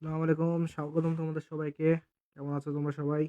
আসসালামু আলাইকুম। স্বাগতম তোমাদের সবাইকে। কেমন আছো তোমরা সবাই?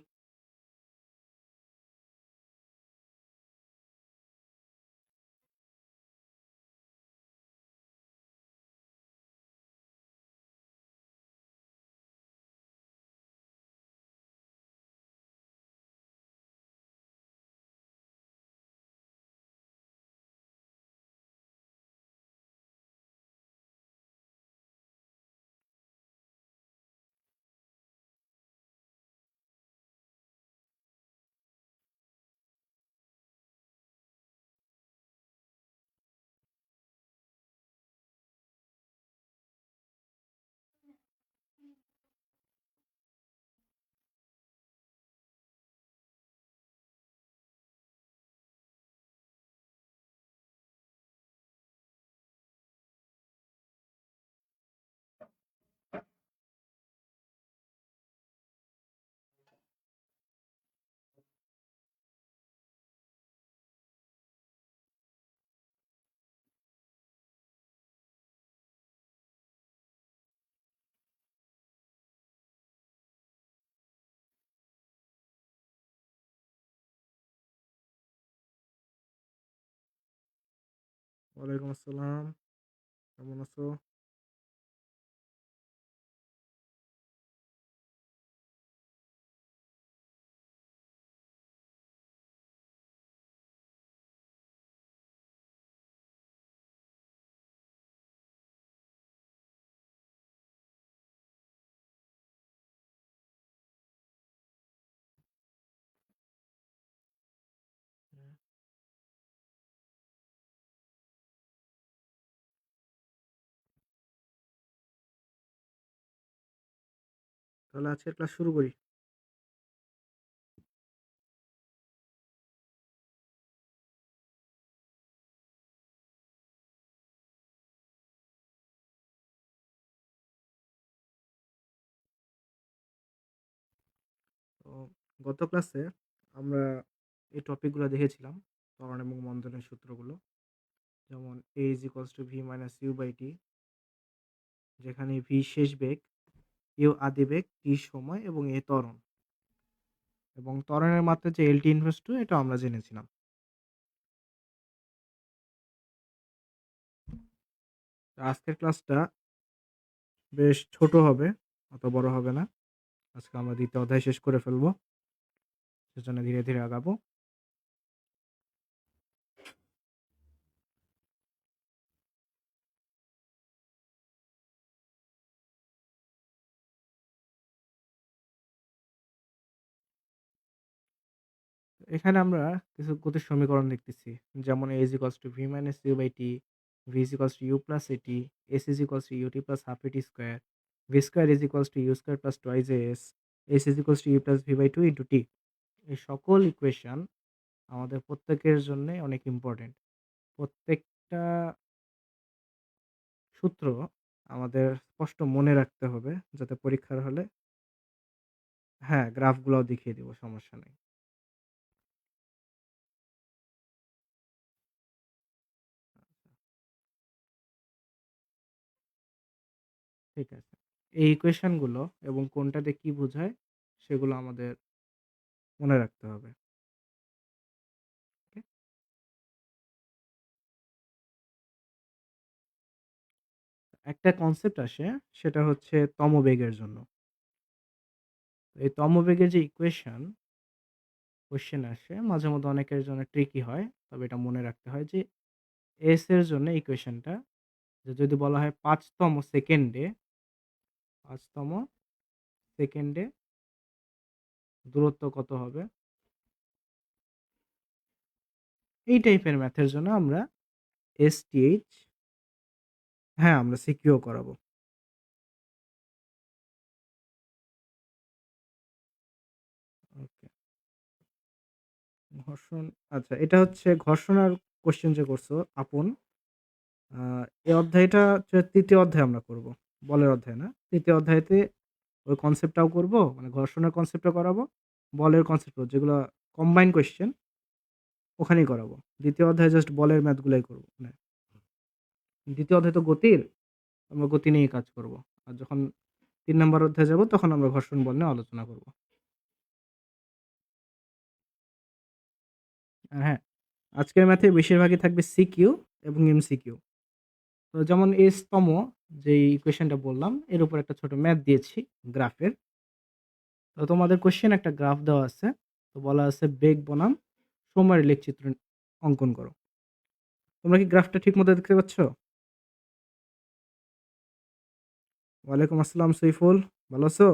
ওয়ালাইকুম আসসালাম। কেমন আছো? তাহলে আজকের ক্লাস শুরু করি। তো গত ক্লাসে আমরা এই টপিকগুলো দেখেছিলাম। ত্বরণ এবং মন্দনের সূত্রগুলো। যেমন A = V - U/T, যেখানে V শেষ বেগ, U আদি বেগ, T সময় এবং A ত্বরণ। এবং ত্বরণের মাত্রা যে LT = 2 এটাও আমরা জেনেছিলাম। তো আজকের ক্লাসটা বেশ ছোট হবে, অত বড় হবে না। আজকে আমরা ২য় অধ্যায় শেষ করে ফেলব। সেজন্য ধীরে, ধীরে আগাবো। এখানে আমরা কিছু গতির সমীকরণ লিখতেছি। যেমন A = V - U/T, V = U+AT, S = UT + ½ AT², V² = U² + 2S, S = U + V/2 * T। এই সকল ইকুয়েশন আমাদের প্রত্যেকের জন্যে অনেক ইম্পোর্টেন্ট। প্রত্যেকটা সূত্র আমাদের স্পষ্ট মনে রাখতে হবে, যাতে পরীক্ষার হলে হ্যাঁ, গ্রাফগুলাও দেখিয়ে দিব, সমস্যা নেই। ঠিক আছে। এই ইকুয়েশন গুলো এবং কোনটা দিয়ে কি বোঝায় সেগুলো আমাদের মনে রাখতে হবে। ওকে? একটা কনসেপ্ট আসে, সেটা হচ্ছে তমবেগের জন্য। এই তমবেগের যে ইকুয়েশন, কোয়েশ্চেন আসে মাঝে মধ্যে অনেকের জন্য ট্রিকি হয়। তবে এটা মনে রাখতে হয় যে এস এর জন্য ইকুয়েশনটা, যে যদি বলা হয় ৫তম সেকেন্ডে দূরত্ব কত হবে? এই টাইপের ম্যাথের জন্য আমরা এসটিএইচ, হ্যাঁ, আমরা সিকিউ করাবো। ওকে। ঘর্ষণ, আচ্ছা, এটা হচ্ছে ঘর্ষণার কোয়েশ্চেন যে করছো আপন। আ এই অধ্যায়টা হচ্ছে ৩য় অধ্যায় আমরা করব। বলের অধ্যায় না। ৩য় অধ্যায়তে ওই কনসেপ্টটাও করব, মানে ঘর্ষণের কনসেপ্টটা করাবো। বলের কনসেপ্টও যেগুলা কম্বাইন কোয়েশ্চেন ওখানেই করাবো। ২য় অধ্যায়ে জাস্ট বলের ম্যাথগুলাই করব। মানে ২য় অধ্যায় তো গতির, আমরা গতি নিয়েই কাজ করব। আর যখন 3 নম্বর অধ্যায়ে যাব তখন আমরা ঘর্ষণ বল নিয়ে আলোচনা করব। আর হ্যাঁ, আজকের ম্যাথে বেশিরভাগই থাকবে সিকিউ এবং এমসিকিউ। তো যেমন তম যেই ইকুয়েশনটা বললাম এর উপর একটা ছোট ম্যাথ দিয়েছি গ্রাফের। তো তোমাদের কোয়েশ্চেন একটা গ্রাফ দেওয়া আছে। তো বলা আছে বেগ বনাম সময়ের লেখচিত্র অঙ্কন করো। তোমরা কি গ্রাফটা ঠিকমতো দেখতে পাচ্ছ? ওয়ালাইকুম আসসালাম সৈফুল, ভালো আছো?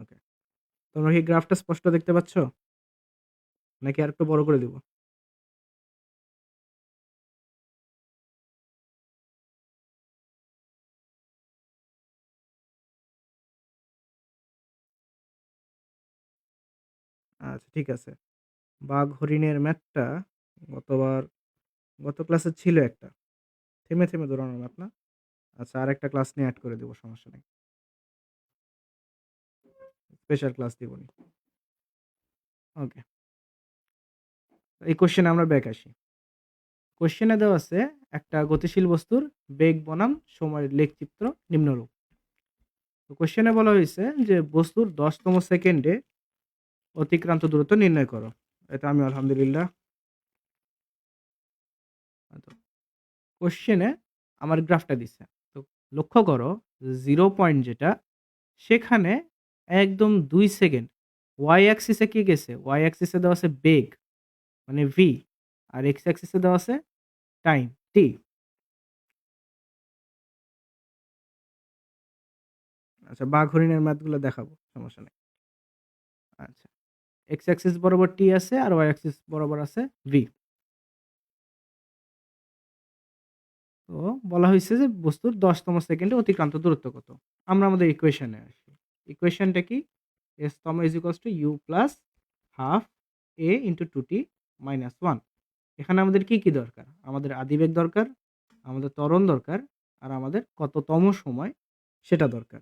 ওকে। তোমরা কি গ্রাফটা স্পষ্ট দেখতে পাচ্ছ? নাকি আরেকটু বড় করে দিব? আচ্ছা ঠিক আছে। বাঘ হরিণের ম্যাথটা গতবার গত ক্লাসে ছিল একটা। থেমে, থেমে দৌড়ানোর ম্যাথ না? আচ্ছা আরেকটা ক্লাস নিয়ে এড করে দিব, সমস্যা নেই। স্পেশাল ক্লাস দিবনি। ওকে। এই কোয়েশ্চেনে আমরা ব্যাক আসি। কোয়েশ্চেনে দেওয়া আছে একটা গতিশীল বস্তুর বেগ বনাম সময়ের লেখচিত্র নিম্নরূপ। তো কোয়েশ্চেনে বলা হয়েছে যে বস্তুর ১০তম সেকেন্ডে অতিক্রান্ত দূরত্ব নির্ণয় করো। এটা আমি আলহামদুলিল্লাহ। তো কোয়েশ্চেনে আমার গ্রাফটা দিছে। তো লক্ষ্য করো 0 পয়েন্ট যেটা সেখানে একদম ২ সেকেন্ড ওয়াই অ্যাক্সিসে কি গেছে? ওয়াই অ্যাক্সিসে দেওয়া আছে বেগ মানে ভি, আর এক্স অ্যাক্সিসে দেওয়া আছে টাইম টি। আচ্ছা বাঘ হরিণের ম্যাথগুলো দেখাবো, সমস্যা নেই। আচ্ছা এক্স অ্যাক্সিস বরাবর টি আছে আর ওয়াই অ্যাক্সিস বরাবর আছে ভি। তো বলা হয়েছে যে বস্তুর ১০তম সেকেন্ডে অতিক্রান্ত দূরত্ব কত? আমরা আমাদের ইকুয়েশনে আসি। ইকুয়েশনটা কি? এস তম is equals to you plus half a into 2t minus 1। এখানে আমাদের কি, কি দরকার? আমাদের আদিবেগ দরকার, আমাদের ত্বরণ দরকার, আর আমাদের কততম সময় সেটা দরকার।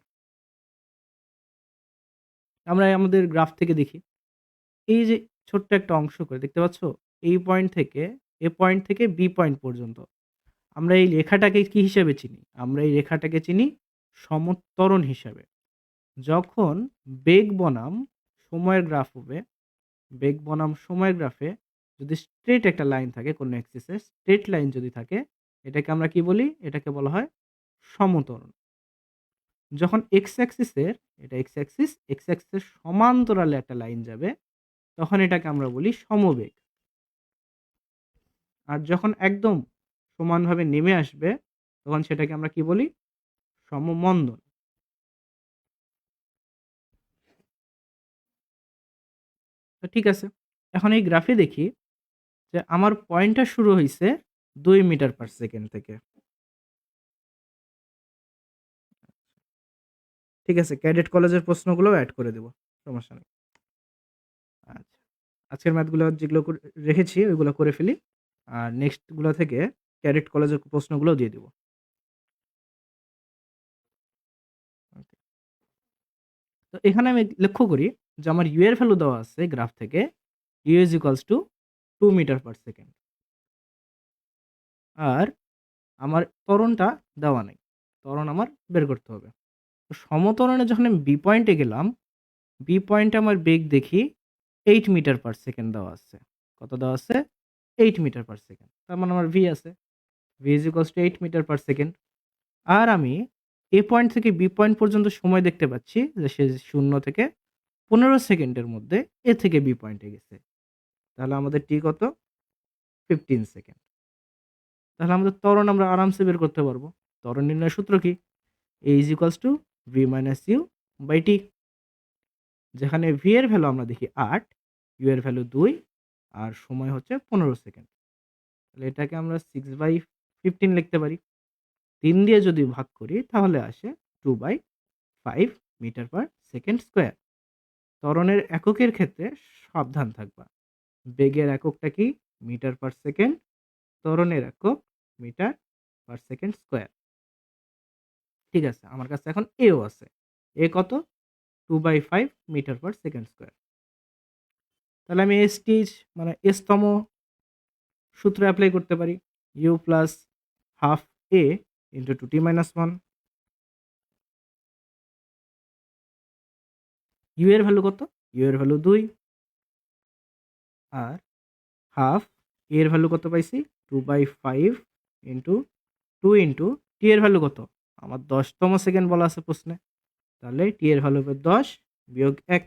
আমরা আমাদের গ্রাফ থেকে দেখি। এই যে ছোট্ট একটা অংশ করে দেখতে পাচ্ছ? এই পয়েন্ট থেকে এ পয়েন্ট থেকে বি পয়েন্ট পর্যন্ত। আমরা এই রেখাটাকে কি হিসেবে চিনি? আমরা এই রেখাটাকে চিনি সমত্বরণ হিসাবে। যখন বেগ বনাম সময়ের গ্রাফ হবে, বেগ বনাম সময়ের গ্রাফে যদি স্ট্রেট একটা লাইন থাকে কোনো অ্যাক্সিসে, স্ট্রেট লাইন যদি থাকে এটাকে আমরা কি বলি? এটাকে বলা হয় সমত্বরণ। যখন এক্স অ্যাক্সিসের এটা এক্স অ্যাক্সিসের সমান্তরালে একটা লাইন যাবে তখন এটাকে আমরা বলি সমবেগ। আর যখন একদম সমানভাবে নেমে আসবে তখন সেটাকে আমরা কি বলি? সমমন্দন। তো ঠিক আছে। এখন এই গ্রাফে দেখি যে আমার পয়েন্টটা শুরু হইছে ২ মিটার পার সেকেন্ড থেকে। ঠিক আছে, ক্যাডেট কলেজের প্রশ্নগুলোও এড করে দেব। সমস্যা নেই। আচ্ছা। আজকের ম্যাথগুলো যেগুলো রেখেছি ওইগুলো করে ফেলি। আর নেক্সট গুলো থেকে ক্যাডেট কলেজের প্রশ্নগুলোও দিয়ে দিব। ওকে। তো এখানে আমি লক্ষ্য করি যে আমার ইউ এর ভ্যালু দেওয়া আছে গ্রাফ থেকে u is equals to 2 metre per second. আর আমার ত্বরণটা দেওয়া নেই। ত্বরণ আমার বের করতে হবে। তো সমত্বরণে যখন আমি বি পয়েন্টে গেলাম, বি পয়েন্টে আমার বেগ দেখি 8 মিটার পার সেকেন্ড দেওয়া আছে। কত দেওয়া আছে? 8 মিটার পার সেকেন্ড। তার মানে আমার ভি আছে। V is equals to 8 metre per second. আর আমি এ পয়েন্ট থেকে বি পয়েন্ট পর্যন্ত সময় দেখতে পাচ্ছি যে সে 0 থেকে 15 সেকেন্ডের মধ্যে এ থেকে বি পয়েন্টে গেছে। তাহলে আমাদের টি কত? 15 সেকেন্ড। তাহলে আমাদের ত্বরণ আমরা আরামসে বের করতে পারবো। ত্বরণ নির্ণয়ের সূত্র কি? A is equals to V minus U by T। যেখানে V এর ভ্যালু আমরা দেখি 8, U এর ভ্যালু 2 আর সময় হচ্ছে 15 সেকেন্ড। তাহলে এটাকে আমরা 6/15 লিখতে পারি। 3 দিয়ে যদি ভাগ করি তাহলে আসে 2/5 মিটার পার সেকেন্ড স্কয়ার। ত্বরণের এককের ক্ষেত্রে সাবধান থাকবা। বেগের এককটা কি? Metre per second. ত্বরণের একক মিটার পার সেকেন্ড স্কয়ার। ঠিক আছে, আমার কাছে এখন এও আছে। এ কত? 2/5 মিটার পার সেকেন্ড স্কয়ার। তাহলে আমি মানে এসতম সূত্র এপ্লাই করতে পারি। u plus half a into 2t minus 1। u এর ভ্যালু কত? u এর ভ্যালু 2 আর হাফ a এর ভ্যালু কত পাইছি? 2/5 ইন্টু 2 ইন্টু t এর ভ্যালু কত? আমার 10তম সেকেন্ড বলা আছে প্রশ্নে। তাহলে t এর ভ্যালু হবে 10 বিয়োগ 1।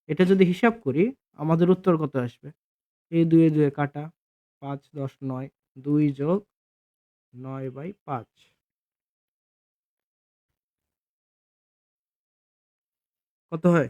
এটা যদি হিসাব করি আমাদের উত্তর কত আসবে? এই 2 এ 2 এ কাটা, 5 10 9, 2 যোগ 9/5 কত হয়?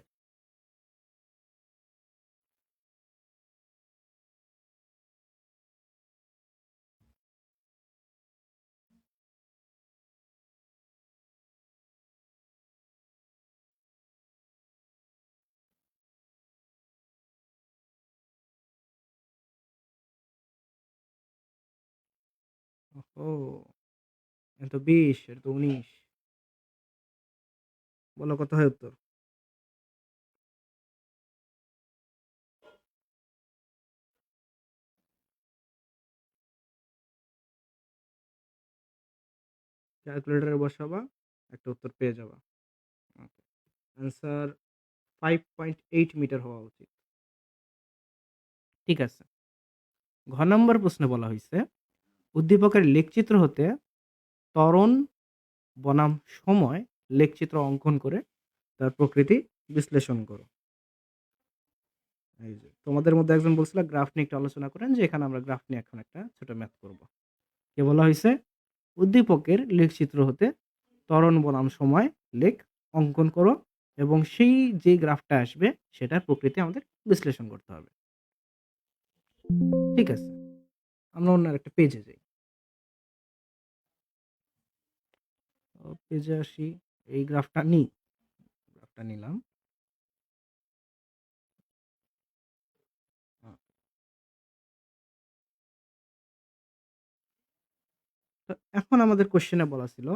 ওহো! এটা তো 20, এটা তো 19। বলো কত হয় উত্তর? ক্যালকুলেটরে বসাবা, একটা উত্তর পেয়ে যাবা। ওকে। অ্যান্সার 5.8 মিটার হওয়া উচিত। ঠিক আছে। ঘ নম্বর প্রশ্নে বলা হইছে, উদ্দীপকের লেখচিত্র হতে ত্বরণ বনাম সময় লেখচিত্র অঙ্কন করে তার প্রকৃতি বিশ্লেষণ করো। এই যে তোমাদের মধ্যে একজন বলছিল গ্রাফ নিয়ে একটু আলোচনা করেন, যে এখানে আমরা গ্রাফ নিয়ে এখন একটা ছোট ম্যাথ করব। কে বলা হইছে? উদ্দীপকের লেখচিত্র হতে ত্বরণ বনাম সময় লেখ অঙ্কন করো এবং সেই যে গ্রাফটা আসবে সেটার প্রকৃতি আমাদের বিশ্লেষণ করতে হবে। ঠিক আছে। আমরা অন্য আরেকটা পেজে যাই। পেজে আসি। এই গ্রাফটা নিই। গ্রাফটা নিলাম। আ তো এখন আমাদের কোয়েশ্চেনে বলা ছিল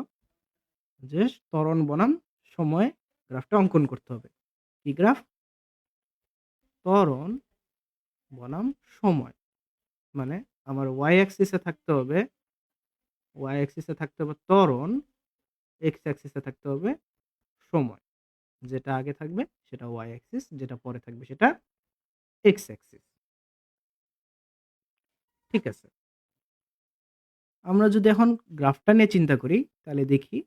যে ত্বরণ বনাম সময় গ্রাফটা অঙ্কন করতে হবে। কি গ্রাফ? ত্বরণ বনাম সময়। মানে আমার y অ্যাক্সিসে থাকতে হবে ত্বরণ, x অ্যাক্সিসে থাকতে হবে সময়। যেটা আগে থাকবে সেটা y অ্যাক্সিস, যেটা পরে থাকবে সেটা x অ্যাক্সিস। ঠিক আছে। আমরা যদি এখন গ্রাফটা নিয়ে চিন্তা করি তাহলে দেখি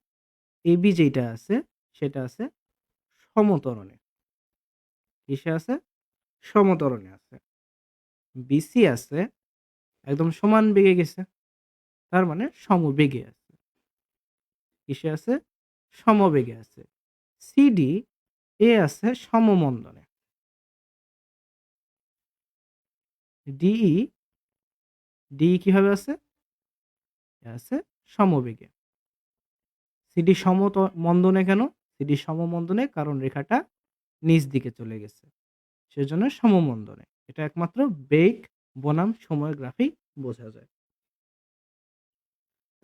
AB যেইটা আছে সেটা আছে সমত্বরণে। কিসে আছে? সমত্বরণে আছে। BC আছে একদম সমান বেগে গেছে। তার মানে সমবেগে আছে। কিসে আছে? সমবেগে আছে। CD এ আছে সমমন্দনে। DE কিভাবে আছে? এ আছে সমবেগে। সিডি মন্দনে কেন? সিডি সমমন্দনে কারণ রেখাটা নিচ দিকে চলে গেছে। সেজন্য সমমন্দনে। এটা একমাত্র বেগ বনাম সময় গ্রাফেই বোঝা যায়।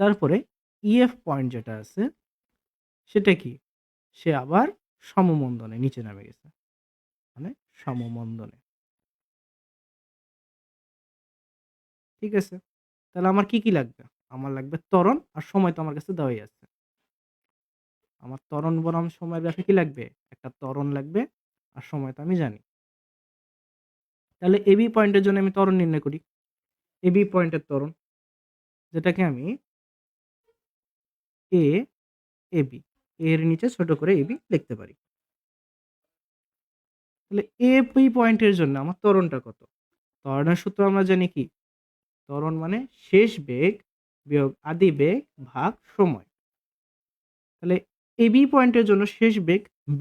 তারপরে EF পয়েন্ট যেটা আছে সেটা কি? সে আবার সমমন্দনে নিচে নামে গেছে। মানে সমমন্দনে। ঠিক আছে? তাহলে আমার কি লাগবে? আমার লাগবে ত্বরণ আর সময় তো আমার কাছে দেওয়াই আছে। আমার ত্বরণ বনাম সময়ের গ্রাফে কি লাগবে? একটা ত্বরণ লাগবে আর সময় তো আমি জানি। তাহলে AB পয়েন্টের জন্য আমি ত্বরণ নির্ণয় করি। AB পয়েন্টের ত্বরণ যেটাকে আমি A, AB এর নিচে ছোট করে AB লিখতে পারি। তাহলে AB পয়েন্টের জন্য আমার ত্বরণটা কত? ত্বরণের সূত্র আমরা জানি কি? ত্বরণ মানে শেষ বেগ বিয়োগ আদি বেগ ভাগ সময়। তাহলে AB পয়েন্টের জন্য শেষ বেগ B,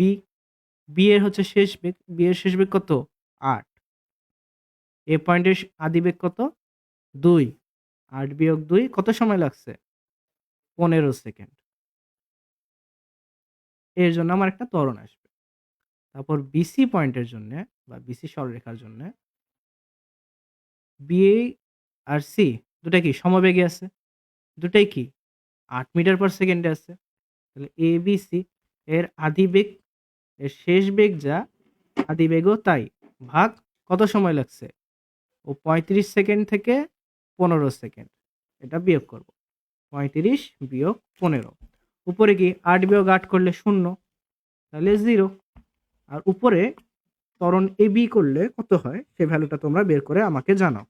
B এর হচ্ছে শেষ বেগ, B এর শেষ বেগ কত? 8। A পয়েন্টের আদি বেগ কত? 2। 8 বিয়োগ 2 কত সময় লাগছে? 15 সেকেন্ড। এর জন্য আমার একটা ত্বরণ আসবে। তারপর BC পয়েন্টের জন্যে বা BC সরলরেখার জন্যে BA আর C দুটাই কি সমবেগে আছে? দুটাই কি 8 মিটার পার সেকেন্ডে আছে। তাহলে ABC এর আদি বেগ, এর শেষ বেগ যা, আদি বেগও তাই, ভাগ কত সময় লাগছে, ও 35 সেকেন্ড থেকে 15 সেকেন্ড। এটা বিয়োগ করব, 35 বিয়োগ 15, উপরে কি 8 বিয়োগ 8 করলে 0, তাহলে 0। আর উপরে ত্বরণ এবি করলে কত হয় সে ভ্যালুটা তোমরা বের করে আমাকে জানাও।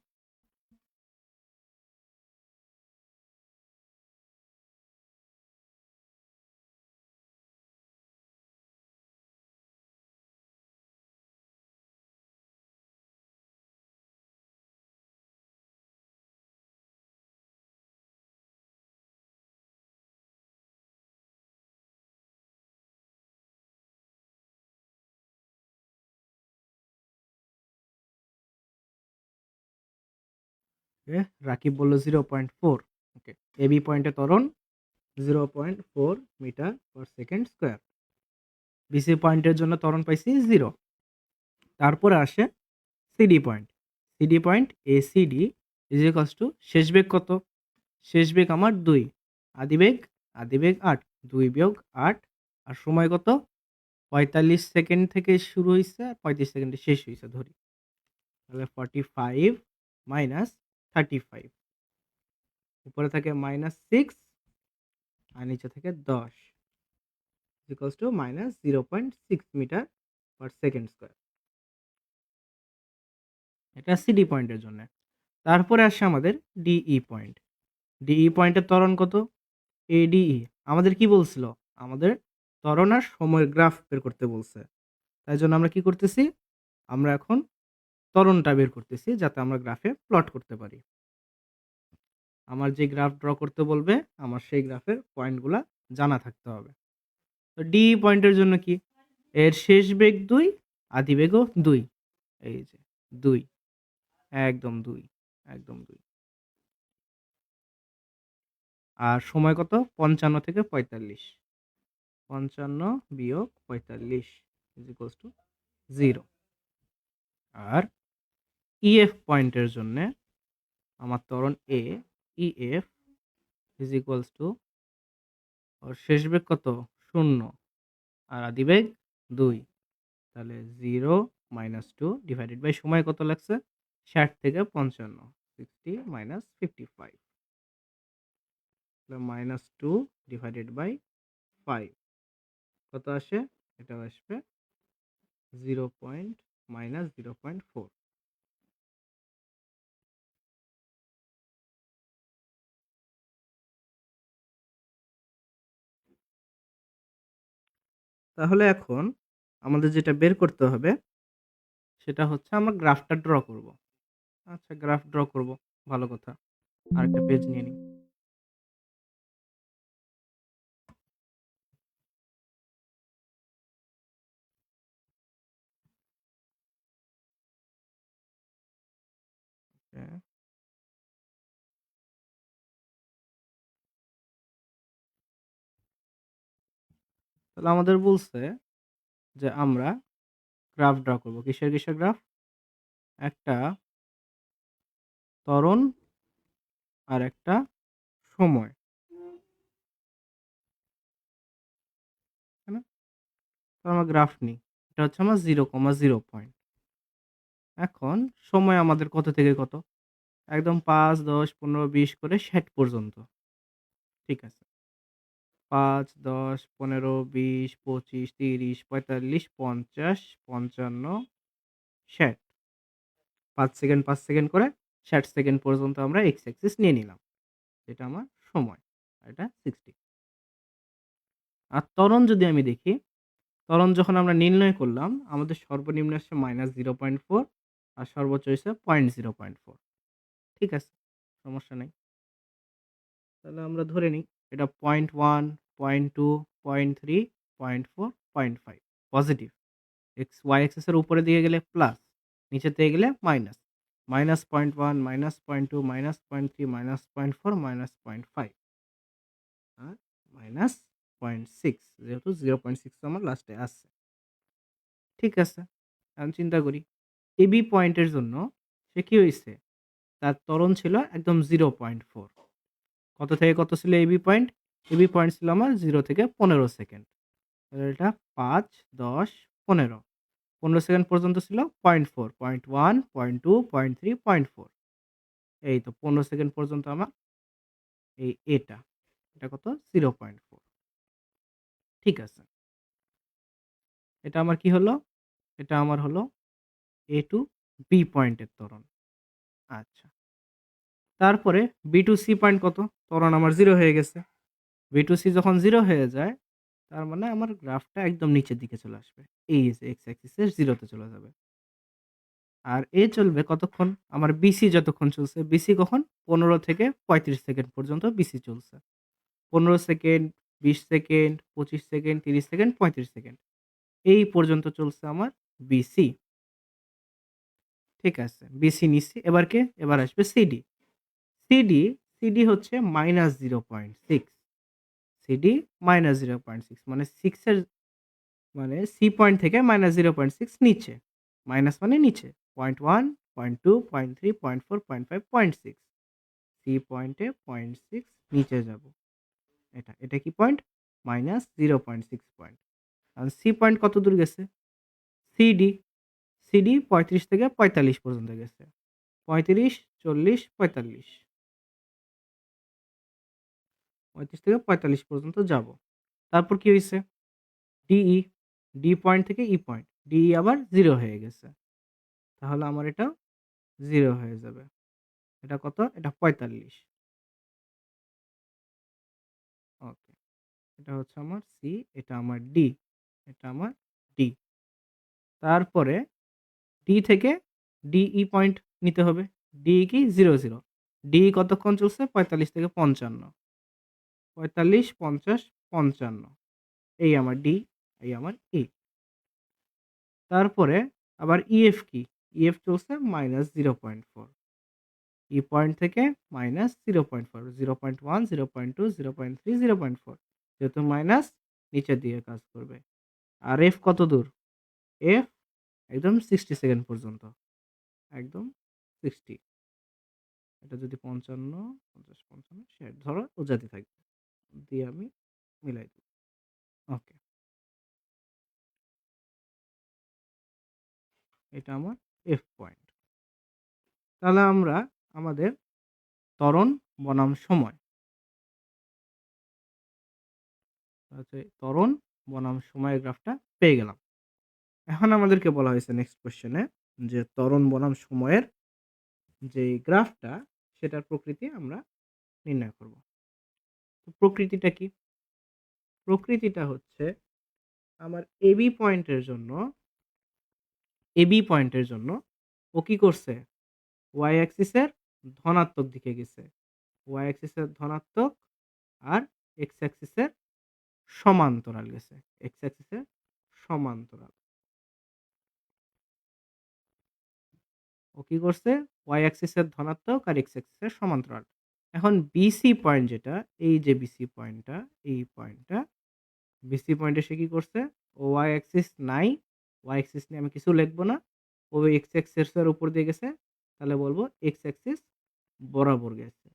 রাকিব বলল 0.4। ওকে, এবি পয়েন্টে ত্বরণ 0.4 metre per second square. BC পয়েন্টের জন্য ত্বরণ পাইছি 0। তারপরে আসে CD point. CD point a CD is equals to শেষ বেগ কত, শেষ বেগ আমার 2, আদিবেগ, আদিবেগ 8, 2 বিয়োগ 8, আর সময় কত, 45 সেকেন্ড থেকে শুরু হয়েছে আর 35 সেকেন্ডে শেষ হয়েছে ধরি, তাহলে 45 মাইনাস 35, উপরে থাকে -6 আর নিচে থেকে 10 equals to -0.6 metre per second square. এটা সিডি পয়েন্টের জন্য। তারপরে আসে আমাদের ডিই পয়েন্ট। ডিই পয়েন্টের ত্বরণ কত, এডিই। আমাদের কি বলছিল, আমাদের ত্বরণ আর সময়ের গ্রাফ বের করতে বলছে, তাই জন্য আমরা কি করতেছি, আমরা এখন ত্বরণটা বের করতেছি যাতে আমরা গ্রাফে প্লট করতে পারি। আমার যে গ্রাফ ড্র করতে বলবে আমার সেই গ্রাফের পয়েন্টগুলা জানা থাকতে হবে। তো ডি পয়েন্টের জন্য কি, এর শেষ বেগ 2, আদি বেগও 2, এই যে 2, একদম 2, একদম 2, আর সময় কত, 55 থেকে 45, 55 বিয়োগ 45 ইজ ইকুয়ালস টু 0। আর ইএফ পয়েন্টের জন্য আমার ত্বরণ a, EF is equals to, ওর শেষ বেগ কত, 0, আর আদি বেগ 2, তাহলে 0 মাইনাস 2 ডিভাইডেড বাই সময় কত লাগছে, 60 থেকে 55, 60 মাইনাস 55, তাহলে -2 ডিভাইডেড বাই 5 কত আসে, এটা আসবে 0.4। তাহলে এখন আমাদের যেটা বের করতে হবে সেটা হচ্ছে আমরা গ্রাফটা ড্র করব। আচ্ছা, গ্রাফ ড্র করব, ভালো কথা। আরেকটা পেজ নিয়ে নিই। ওকে, তাহলে আমাদের বলছে যে আমরা গ্রাফ ড্র করব, কিসের কিসের গ্রাফ, একটা ত্বরণ আর একটা সময়, তাই না? তো আমরা গ্রাফ নিই, এটা হচ্ছে আমার 0,0 পয়েন্ট। এখন সময় আমাদের কত থেকে কত, একদম 5, 10, 15, 20 করে 60 পর্যন্ত। ঠিক আছে, 5, 10, 15, 20, 25, 30, 45, 50, 55, 60, 5 সেকেন্ড 5 সেকেন্ড করে 60 সেকেন্ড পর্যন্ত আমরা এক্স অ্যাক্সিস নিয়ে নিলাম, এটা আমার সময়, আর এটা 60। আর ত্বরণ যদি আমি দেখি, ত্বরণ যখন আমরা নির্ণয় করলাম আমাদের সর্বনিম্ন আসছে -0.4 আর সর্বোচ্চ হয়েছে 0.4। ঠিক আছে, সমস্যা নেই। তাহলে আমরা ধরে নিই এটা 0.1, 0.2, 0.3, 0.4, 0.5 পজিটিভ। এক্স ওয়াই অ্যাক্সিস এর উপরের দিকে গেলে প্লাস, নিচের দিকে গেলে মাইনাস, -0.1, -0.2, -0.3, -0.4, -0.5 আর -0.6, যেহেতু 0.6 আমার লাস্টে আসছে। ঠিক আছে, এখন চিন্তা করি এবি পয়েন্টের জন্য সে কি হয়েছে, তার ত্বরণ ছিল একদম 0.4। কত থেকে কত ছিল এবি পয়েন্ট, এবি পয়েন্ট ছিল আমার 0 থেকে 15 সেকেন্ড, তাহলে এটা ৫, ১০, ১৫। ১৫ সেকেন্ড পর্যন্ত ছিল 0.4, 0.1, 0.2, 0.3, 0.4 এই তো ১৫ সেকেন্ড পর্যন্ত আমার এটা। এটা কত? 0.4 ঠিক আছে। এটা আমার কি হলো? এটা আমার হলো A to B পয়েন্টের ত্বরণ। আচ্ছা। তারপরে B to C পয়েন্ট কত? ত্বরণ আমার 0 হয়ে গেছে। B to C যখন 0 হয়ে যায়, তার মানে আমার গ্রাফটা একদম নিচের দিকে চলে আসবে। এই যে x অ্যাক্সিস এর 0 তে চলে যাবে। আর A চলবে কতক্ষণ? আমার BC যতক্ষণ চলছে। BC কখন? ১৫ থেকে ৩৫ সেকেন্ড পর্যন্ত BC চলছে। ১৫ second, ২০ second, ২৫ second, ৩০ second, ৩৫ second. এই পর্যন্ত চলছে আমার BC। ঠিক আছে। BC নিচ্ছি। এবার কে? এবার আসবে CD। CD, CD হচ্ছে -0.6 CD -0.6 মানে 6 এর মানে C পয়েন্ট থেকে -0.6 নিচে। মাইনাস মানে নিচে। 0.1, 0.2, 0.3, 0.4, 0.5, 0.6 C পয়েন্টে 0.6 নিচে যাব। এটা কি পয়েন্ট? -0.6 পয়েন্ট। আর C পয়েন্ট কত দূর গেছে? CD, CD ৩৫ থেকে ৪৫ পর্যন্ত গেছে। ৩৫, ৪০, ৪৫। ৩৫ থেকে ৪৫ পর্যন্ত যাব। তারপর কি হইছে? DE, D পয়েন্ট থেকে E পয়েন্ট। DE আবার 0 হয়ে গেছে। তাহলে আমার এটা 0 হয়ে যাবে। এটা কত? এটা ৪৫। ওকে। এটা হচ্ছে আমার C, এটা আমার D, এটা আমার D। তারপরে D থেকে DE পয়েন্ট নিতে হবে। DE কি? 0, 0। DE কতক্ষণ চলছে? ৪৫ থেকে ৫৫। ৪৫, ৫০, ৫৫। এই আমার D, এই আমার E। তারপরে আবার EF কি? EF চলছে -0.4 E পয়েন্ট থেকে -0.4 0.1 0.2 0.3 0.4 যেহেতু মাইনাস নিচের দিকে কাজ করবে। আর F কত দূর? F একদম 60 সেকেন্ড পর্যন্ত। একদম 60 এটা যদি ৫৫, ৫০, ৫৫, ৬০ ধরো ও যেতে থাকবে। দিয়ে আমি মিলাই দেব। ওকে। এটা আমার F পয়েন্ট। তাহলে আমরা আমাদের ত্বরণ বনাম সময় ত্বরণ বনাম সময়ের গ্রাফটা পেয়ে গেলাম। এখন আমাদেরকে বলা হয়েছে নেক্সট কোয়েশ্চেনে যে ত্বরণ বনাম সময়ের যে গ্রাফটা সেটার প্রকৃতি আমরা নির্ণয় করব। তো প্রকৃতিটা কি? প্রকৃতিটা হচ্ছে আমার এবি পয়েন্টের জন্য ও কি করছে? ওয়াই অ্যাক্সিসের ধনাত্মক দিকে গেছে। ওয়াই অ্যাক্সিসের ধনাত্মক আর এক্স অ্যাক্সিসের সমান্তরাল গেছে। এক্স অ্যাক্সিসের সমান্তরাল। ও কি করছে? ওয়াই অ্যাক্সিসের ধনাত্মক আর এক্স অ্যাক্সিসের সমান্তরাল। এখন বিসি পয়েন্ট যেটা, এই যে বিসি পয়েন্টটা, এই পয়েন্টটা বিসি পয়েন্টে সে কি করছে? ও ওয়াই অ্যাক্সিস নাই। ওয়াই অ্যাক্সিস নিয়ে আমি কিছু লিখব না। ও এক্স অ্যাক্সিস এর উপর দিয়ে গেছে। তাহলে বলব এক্স অ্যাক্সিস বরাবর গেছে।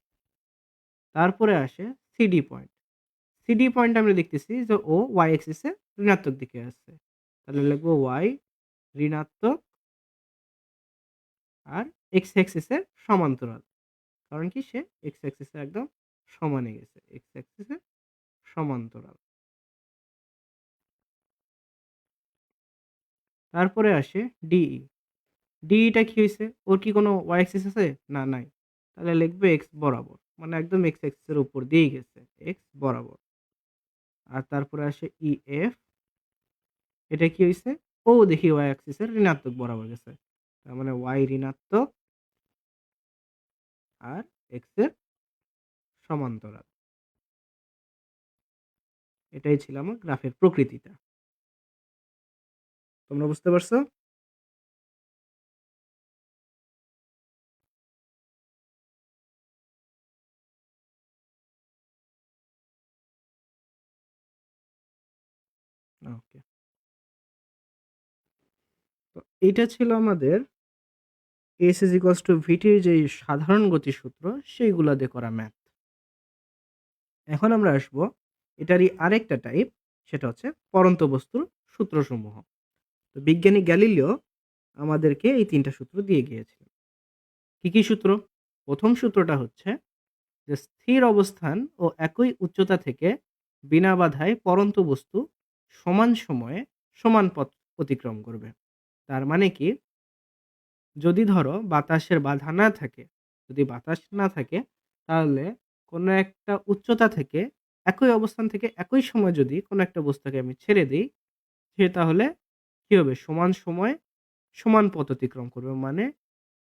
তারপরে আসে সিডি পয়েন্ট। সিডি পয়েন্ট আমরা দেখতেছি যে ও ওয়াই অ্যাক্সিস এর ঋণাত্মক দিকে আসছে। তাহলে লিখব ওয়াই ঋণাত্মক আর এক্স অ্যাক্সিস এর সমান্তরাল। কারণ কি সে এক্স অ্যাক্সিস এর একদম সমানে গেছে। এক্স অ্যাক্সিস এর সমান্তরাল। তারপরে আসে ডিই। ডিইটা কি হইছে? ওর কি কোনো ওয়াই অ্যাক্সিস আছে? না, নাই। তাহলে লিখবে এক্স বরাবর। মানে একদম এক্স অ্যাক্সিস এর উপর দিয়েই গেছে। এক্স বরাবর। আর তারপরে আসে ইএফ। এটা কি হইছে? ও দেখি ওয়াই অ্যাক্সিস এর ঋণাত্মক বরাবর গেছে। তার মানে ওয়াই ঋণাত্মক আর এক্স এর সমান্তরাল। এটাই ছিল আমার গ্রাফের প্রকৃতিটা। তোমরা বুঝতে পারছো? ওকে। তো এইটা ছিল আমাদের S is equals to VT র যেই সাধারণ গতিসূত্র সেইগুলা দিয়ে করা ম্যাথ। এখন আমরা আসবো এটারই আরেকটা টাইপ, সেটা হচ্ছে পড়ন্ত বস্তুর সূত্রসমূহ। তো বিজ্ঞানী গ্যালিলিও আমাদেরকে এই ৩ টা সূত্র দিয়ে গিয়েছিলেন। কি সূত্র? ১ম সূত্রটা হচ্ছে যে স্থির অবস্থান ও একই উচ্চতা থেকে বিনা বাধায় পড়ন্ত বস্তু সমান সময়ে সমান পথ অতিক্রম করবে। তার মানে কি? যদি ধরো বাতাসের বাধা না থাকে, যদি বাতাস না থাকে তাহলে কোনো একটা উচ্চতা থেকে একই অবস্থান থেকে একই সময়ে যদি কোনো একটা বস্তুকে আমি ছেড়ে দেই, সে তাহলে কি হবে? সমান সময়ে সমান পথ অতিক্রম করবে। মানে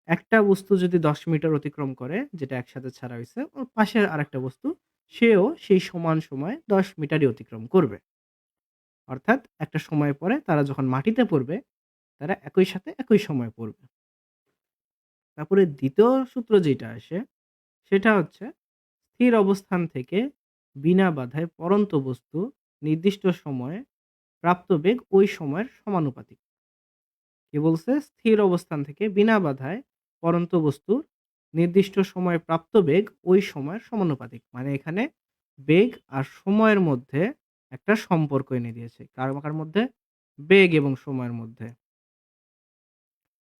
একটা বস্তু যদি ১০ মিটার অতিক্রম করে, যেটা একসাথে ছাড়া হইছে, ওর পাশের আরেকটা বস্তু সেও সেই সমান সময়ে ১০ মিটারই অতিক্রম করবে। অর্থাৎ একটা সময় পরে তারা যখন মাটিতে পড়বে, তারা একই সাথে একই সময়ে পড়বে। তারপরে ২য় সূত্র যেটা আসে, সেটা হচ্ছে স্থির অবস্থান থেকে বিনা বাধায় পড়ন্ত বস্তু নির্দিষ্ট সময়ে প্রাপ্ত বেগ ওই সময়ের সমানুপাতিক। কি বলছে? স্থির অবস্থান থেকে বিনা বাধায় পড়ন্ত বস্তুর নির্দিষ্ট সময়ে প্রাপ্ত বেগ ওই সময়ের সমানুপাতিক। মানে এখানে বেগ আর সময়ের মধ্যে একটা সম্পর্ক এনে দিয়েছে। কার মধ্যে? বেগ এবং সময়ের মধ্যে।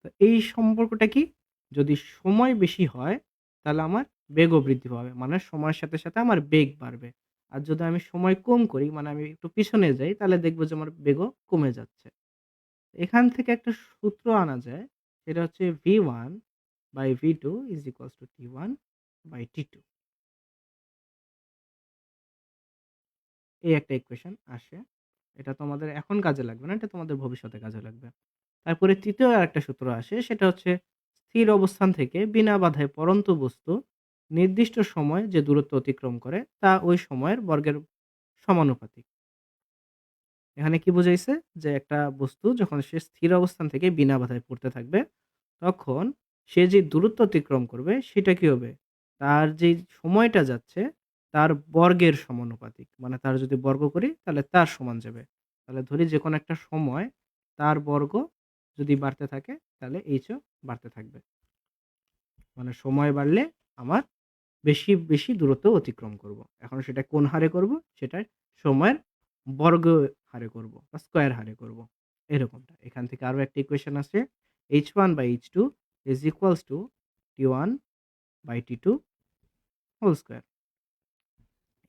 তো এই সম্পর্কটা কি? যদি সময় বেশি হয় তাহলে আমার বেগও বৃদ্ধি পাবে। মানে সময়ের সাথে, সাথে আমার বেগ বাড়বে। আর যদি আমি সময় কম করি, মানে আমি একটু পিছনে যাই, তাহলে দেখব যে আমার বেগও কমে যাচ্ছে। এখান থেকে একটা সূত্র আনা যায়। সেটা হচ্ছে V1/V2 = T1/T2। এই একটা ইকুয়েশন আসে। এটা তোমাদের এখন কাজে লাগবে না। এটা তোমাদের ভবিষ্যতে কাজে লাগবে। তারপরে ৩য় আরেকটা সূত্র আসে। সেটা হচ্ছে স্থির অবস্থান থেকে বিনা বাধায় পড়ন্ত বস্তু নির্দিষ্ট সময় যে দূরত্ব অতিক্রম করে তা ওই সময়ের বর্গের সমানুপাতিক। এখানে কি বুঝাইছে? যে একটা বস্তু যখন সে স্থির অবস্থান থেকে বিনা বাধায় পড়তে থাকবে, তখন সে যে দূরত্ব অতিক্রম করবে সেটা কি হবে? তার যেই সময়টা যাচ্ছে তার বর্গের সমানুপাতিক। মানে তার যদি বর্গ করি তাহলে তার সমান যাবে। তাহলে ধরি যেকোনো একটা সময় তার বর্গ যদি বাড়তে থাকে তাহলে h ও বাড়তে থাকবে। মানে সময় বাড়লে আমার বেশি দূরত্ব অতিক্রম করব। এখন সেটা কোন হারে করব? সেটা সময়ের বর্গ হারে করব বা স্কয়ার হারে করব। এরকমটা। এখান থেকে আরো একটা ইকুয়েশন আছে। h1/h2 = T1/T2 whole square.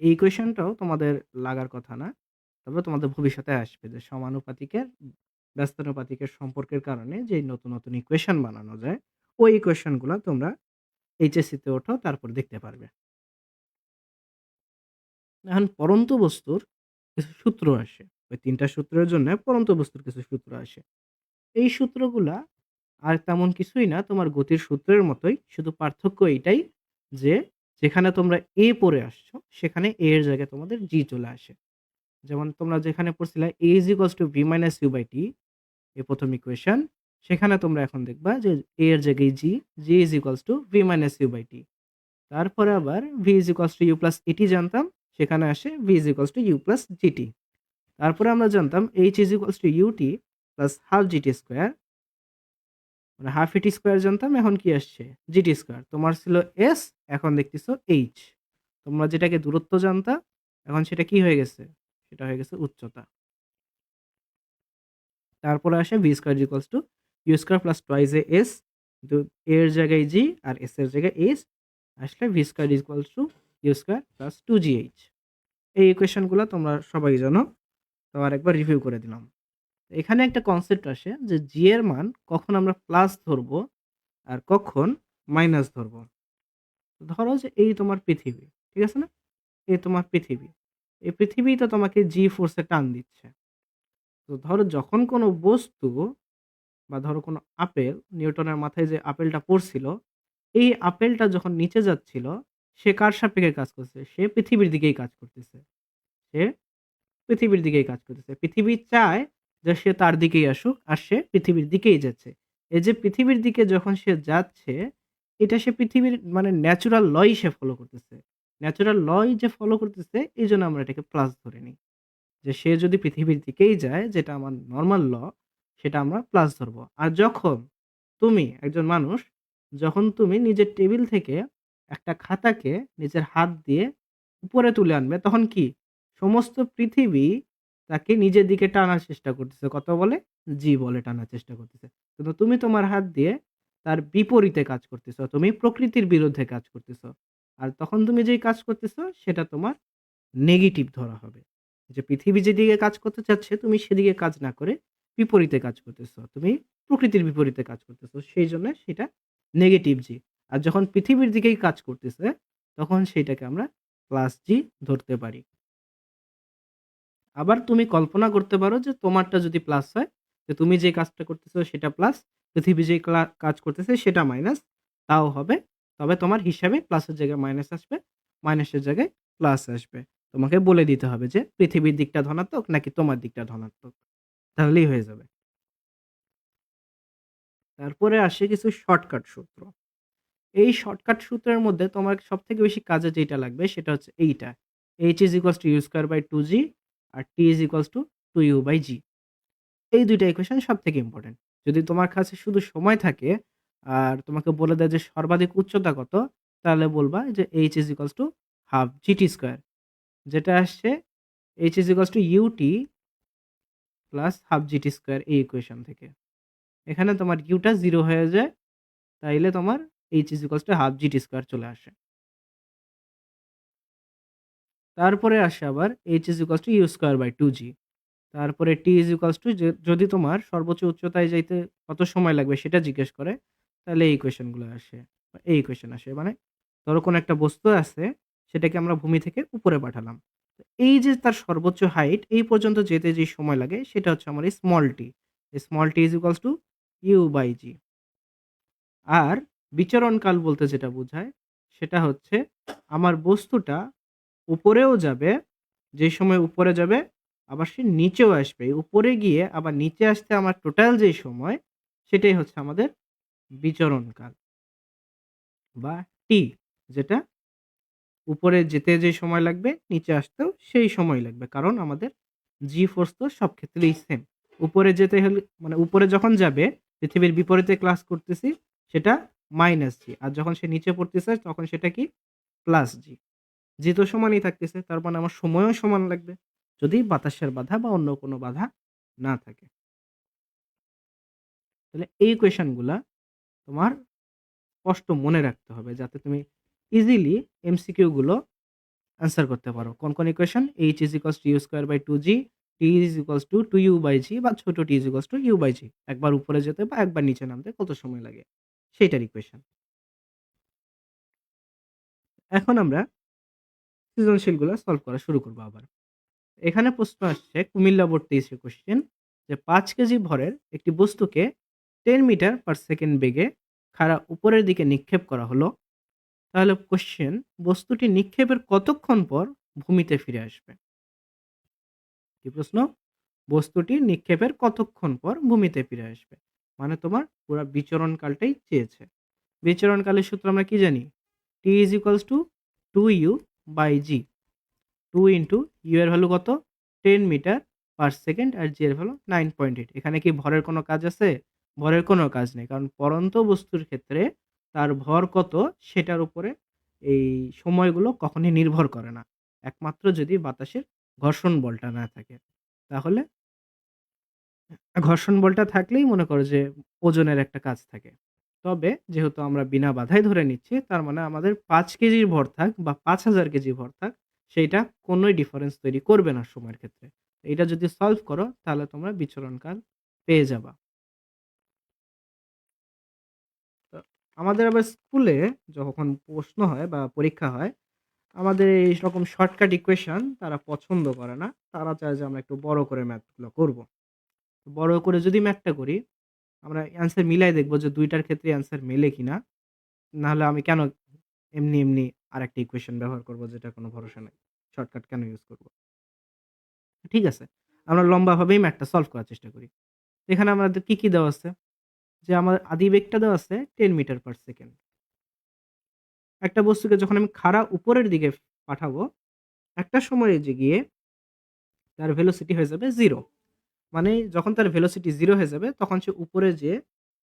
এই ইকুয়েশনটাও তোমাদের লাগার কথা না। তবে তোমাদের ভবিষ্যতে আসবে যে সমানুপাতিকের ব্যস্তানুপাতিকের সম্পর্কের কারণে যে নতুন ইকুয়েশন বানানো যায়, ওই ইকুয়েশন গুলা তোমরা এইচএসসি তে ওঠো তারপর দেখতে পারবে। এখন পড়ন্ত বস্তুর কিছু সূত্র আসে। ওই ৩ টা সূত্রের জন্য পড়ন্ত বস্তুর কিছু সূত্র আসে। এই সূত্রগুলা আর তেমন কিছুই না, তোমার গতির সূত্রের মতোই। শুধু পার্থক্য এইটাই যে যেখানে তোমরা A পড়ে আসছো, সেখানে A এর জায়গায় তোমাদের G চলে আসে। যেমন তোমরা যেখানে পড়ছিলা A = V - U/T, এই ১ম ইকুয়েশন। সেখানে তোমরা এখন দেখবা যে A এর জায়গায় G, G = V - U/T। তারপরে আবার V = U+AT জানতাম, সেখানে আসে V = U+GT। তারপরে আমরা জানতাম H = UT + ½ GT², মানে ½ AT² জানতাম, এখন কি আসছে? GT²। তোমার ছিল S, এখন দেখতেছো H। তোমরা যেটাকে দূরত্ব জানতা, এখন সেটা কি হয়ে গেছে? সেটা হয়ে গেছে উচ্চতা। তারপরে আসে V² = U² + twice S, কিন্তু A এর জায়গায় G আর S এর জায়গায় H আসলে V² = U² + 2GH। এই ইকুয়েশন গুলা তোমরা সবাই জানো। তো আরেকবার রিভিউ করে দিলাম। এখানে একটা কনসেপ্ট আসে যে জি এর মান কখন আমরা প্লাস ধরবো আর কখন মাইনাস ধরবো। ধরো যে এই তোমার পৃথিবী, ঠিক আছে না? এই তোমার পৃথিবী। এই পৃথিবী তো তোমাকে জি ফোর্সে টান দিচ্ছে। তো ধরো যখন কোনো বস্তু বা ধরো কোনো আপেল, নিউটনের মাথায় যে আপেলটা পড়ছিল, এই আপেলটা যখন নিচে যাচ্ছিল, সে কার সাপেক্ষে কাজ করছে? সে পৃথিবীর দিকেই কাজ করতেছে। সে পৃথিবীর দিকেই কাজ করতেছে। পৃথিবী চায় যে সে তার দিকেই আসুক, আর সে পৃথিবীর দিকেই যাচ্ছে। এই যে পৃথিবীর দিকে যখন সে যাচ্ছে, এটা সে পৃথিবীর মানে ন্যাচারাল লই সে ফলো করতেছে। ন্যাচারাল লই যে ফলো করতেছে, এইজন্য আমরা এটাকে প্লাস ধরে নিই। যে সে যদি পৃথিবীর দিকেই যায়, যেটা আমার নরমাল ল, সেটা আমরা প্লাস ধরবো। আর যখন তুমি একজন মানুষ, যখন তুমি নিজের টেবিল থেকে একটা খাতাকে নিজের হাত দিয়ে উপরে তুলে আনবে, তখন কি? সমস্ত পৃথিবী তাকে নিজের দিকে টানার চেষ্টা করতেছে। কত বলে? জি বলে টানার চেষ্টা করতেছে। কিন্তু তুমি তোমার হাত দিয়ে তার বিপরীতে কাজ করতেছো। তুমি প্রকৃতির বিরুদ্ধে কাজ করতেছো। আর তখন তুমি যেই কাজ করতেছো সেটা তোমার নেগেটিভ ধরা হবে। যে পৃথিবী যেদিকে কাজ করতে চাচ্ছে তুমি সেদিকে কাজ না করে বিপরীতে কাজ করতেছো। তুমি প্রকৃতির বিপরীতে কাজ করতেছো। সেইজন্য সেটা নেগেটিভ জি। আর যখন পৃথিবীর দিকেই কাজ করতেছে তখন সেইটাকে আমরা প্লাস জি ধরতে পারি। আবার তুমি কল্পনা করতে পারো যে তোমারটা যদি প্লাস হয়, যে তুমি যে কাজটা করতেছো সেটা প্লাস, পৃথিবী যে কাজ করতেছে সেটা মাইনাস, তাও হবে। তবে তোমার হিসাবে প্লাসের জায়গায় মাইনাস আসবে, মাইনাসের জায়গায় প্লাস আসবে। তোমাকে বলে দিতে হবে যে পৃথিবীর দিকটা ধনাত্মক নাকি তোমার দিকটা ধনাত্মক। তাহলেই হয়ে যাবে। তারপরে আসে কিছু শর্টকাট সূত্র। এই শর্টকাট সূত্রের মধ্যে তোমার সবথেকে বেশি কাজে যেটা লাগবে সেটা হচ্ছে এইটা। h is equals to u square by 2g R t is equals to 2u by g। এই ২ টা ইকুয়েশন সবথেকে ইম্পোর্টেন্ট। যদি তোমার কাছে শুধু সময় থাকে আর তোমাকে বলে দেয় যে সর্বাধিক উচ্চতা কত, তাহলে বলবা যে h is equals to half gt square, যেটা আসছে h is equals to ut plus half gt square এই ইকুয়েশন থেকে। এখানে তোমার u টা 0 হয়ে যায়, তাইলে তোমার h is equals to half gt square চলে আসে। তারপরে আসে আবার h is equals to u square by 2g। তারপরে t is equals to যদি তোমার সর্বোচ্চ উচ্চতায় যাইতে কত সময় লাগবে সেটা জিজ্ঞেস করে, তাহলে এই ইকুয়েশন গুলো আসে, বা এই ইকুয়েশন আসে। মানে ধরো কোনো একটা বস্তু আছে, সেটাকে আমরা ভূমি থেকে উপরে পাঠালাম। তো এই যে তার সর্বোচ্চ হাইট এই পর্যন্ত যেতে যে সময় লাগে সেটা হচ্ছে আমার এই small t. Small t is equals to u by g. আর বিচরণকাল বলতে যেটা বোঝায় সেটা হচ্ছে আমার বস্তুটা উপরেও যাবে, যে সময় উপরে যাবে আবার সে নিচেও আসবে। উপরে গিয়ে আবার নিচে আসতে আমার টোটাল যে সময় সেটাই হচ্ছে আমাদের বিচরণকাল বা টি, যেটা উপরে যেতে যে সময় লাগবে নিচে আসতেও সেই সময় লাগবে। কারণ আমাদের জি ফোর্স তো সব ক্ষেত্রেই সেম। উপরে যেতে হলে মানে উপরে যখন যাবে পৃথিবীর বিপরীতে ক্লাস করতেছি সেটা মাইনাস জি, আর যখন সে নিচে পড়তেছে তখন সেটা কি প্লাস জি। জি তো সমানই থাকতেছে, তার মানে আমার সময়ও সমান লাগবে যদি বাতাসের বাধা বা অন্য কোনো বাধা না থাকে। তাহলে এই কোয়েশনগুলা তোমার স্পষ্ট মনে রাখতে হবে যাতে তুমি ইজিলি এমসিকিউ গুলো অ্যান্সার করতে পারো। কোন equation? h is equals to you square by 2g, t is equals to 2u by g বা ছোট t is equals to u by g। একবার উপরে যেতে বা একবার নিচে নামতে কত সময় লাগে সেইটার ইকুয়েশন। এখন আমরা সৃজনশীলগুলো সলভ করা শুরু করব আবার। এখানে প্রশ্ন আসছে কুমিল্লা বোর্ড ২৩ এর কোয়েশ্চেন, যে ৫ কেজি ভরের একটি বস্তুকে 10 মিটার পার সেকেন্ড বেগে খাড়া উপরের দিকে নিক্ষেপ করা হলো। তাহলে কোয়েশ্চেন, বস্তুটি নিক্ষেপের কতক্ষণ পর ভূমিতে ফিরে আসবে? কি প্রশ্ন? বস্তুটি নিক্ষেপের কতক্ষণ পর ভূমিতে ফিরে আসবে? মানে তোমার পুরা বিচরণকালটাই চেয়েছে। বিচরণকালের সূত্র আমরা কি জানি? T is equals to 2u by g. 2 into u এর ভ্যালু কত? 10 মিটার পার সেকেন্ড আর জি এর ভ্যালু 9.8। এখানে কি ভরের কোনো কাজ আছে? ভরের কোনো কাজ নেই, কারণ পড়ন্ত বস্তুর ক্ষেত্রে তার ভর কত সেটার উপরে এই সময়গুলো কখনই নির্ভর করে না, একমাত্র যদি বাতাসের ঘর্ষণ বলটা না থাকে। তাহলে ঘর্ষণ বলটা থাকলেই মনে করো যে ওজনের একটা কাজ থাকে। তবে যেহেতু আমরা বিনা বাধাই ধরে নিচ্ছি, তার মানে আমাদের ৫ কেজির ভর থাক বা ৫,০০০ কেজি ভর থাক, সেইটা কোনোই ডিফারেন্স তৈরি করবে না সময়ের ক্ষেত্রে। এইটা যদি সলভ করো তাহলে তোমরা বিচরণকাল পেয়ে যাবা। তো আমাদের আবার স্কুলে যখন প্রশ্ন হয় বা পরীক্ষা হয়, আমাদের এইরকম শর্টকাট ইকুয়েশন তারা পছন্দ করে না। তারা চায় যে আমরা একটু বড় করে ম্যাথগুলো করব। বড় করে যদি ম্যাথটা করি, আমরা অ্যান্সার মিলাই দেখব যে ২ টার ক্ষেত্রে অ্যান্সার মেলে কিনা। নাহলে আমি কেন এমনি আরেকটা ইকুয়েশন ব্যবহার করব যেটার কোনো ভরসা নাই। শর্টকাট কেন ইউজ করব? ঠিক আছে? আমরা লম্বাভাবেই ম্যাথটা সলভ করার চেষ্টা করি। এখানে আমাদের কি দেওয়া আছে? যে আমার আদিবেগটা দেওয়া আছে 10 মিটার পার সেকেন্ড। একটা বস্তুকে যখন আমি খাড়া উপরের দিকে পাঠাবো, একটা সময়ে যে গিয়ে তার ভেলোসিটি হয়ে যাবে 0। মানে যখন তার ভেলোসিটি 0 হয়ে যাবে তখন সে উপরে যেয়ে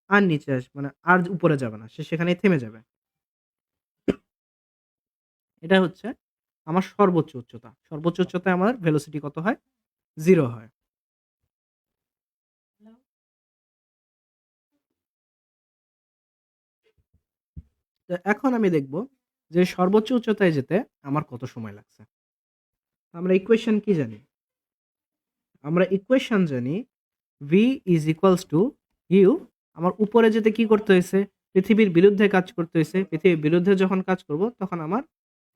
আর নিচে মানে আর উপরে যাবে না। সে সেখানেই থেমে যাবে। এটা হচ্ছে আমার সর্বোচ্চ উচ্চতা। সর্বোচ্চ উচ্চতায় আমার ভেলোসিটি কত হয়? 0 হয়। তো এখন আমি দেখব যে সর্বোচ্চ উচ্চতায় যেতে আমার কত সময় লাগছে। আমরা ইকুয়েশন কি জানি? আমরা ইকুয়েশন জানি v is equals to u। আমার উপরে যেতে কি করতে হয়েছে? পৃথিবীর বিরুদ্ধে কাজ করতে হয়েছে। পৃথিবীর বিরুদ্ধে যখন কাজ করব তখন আমার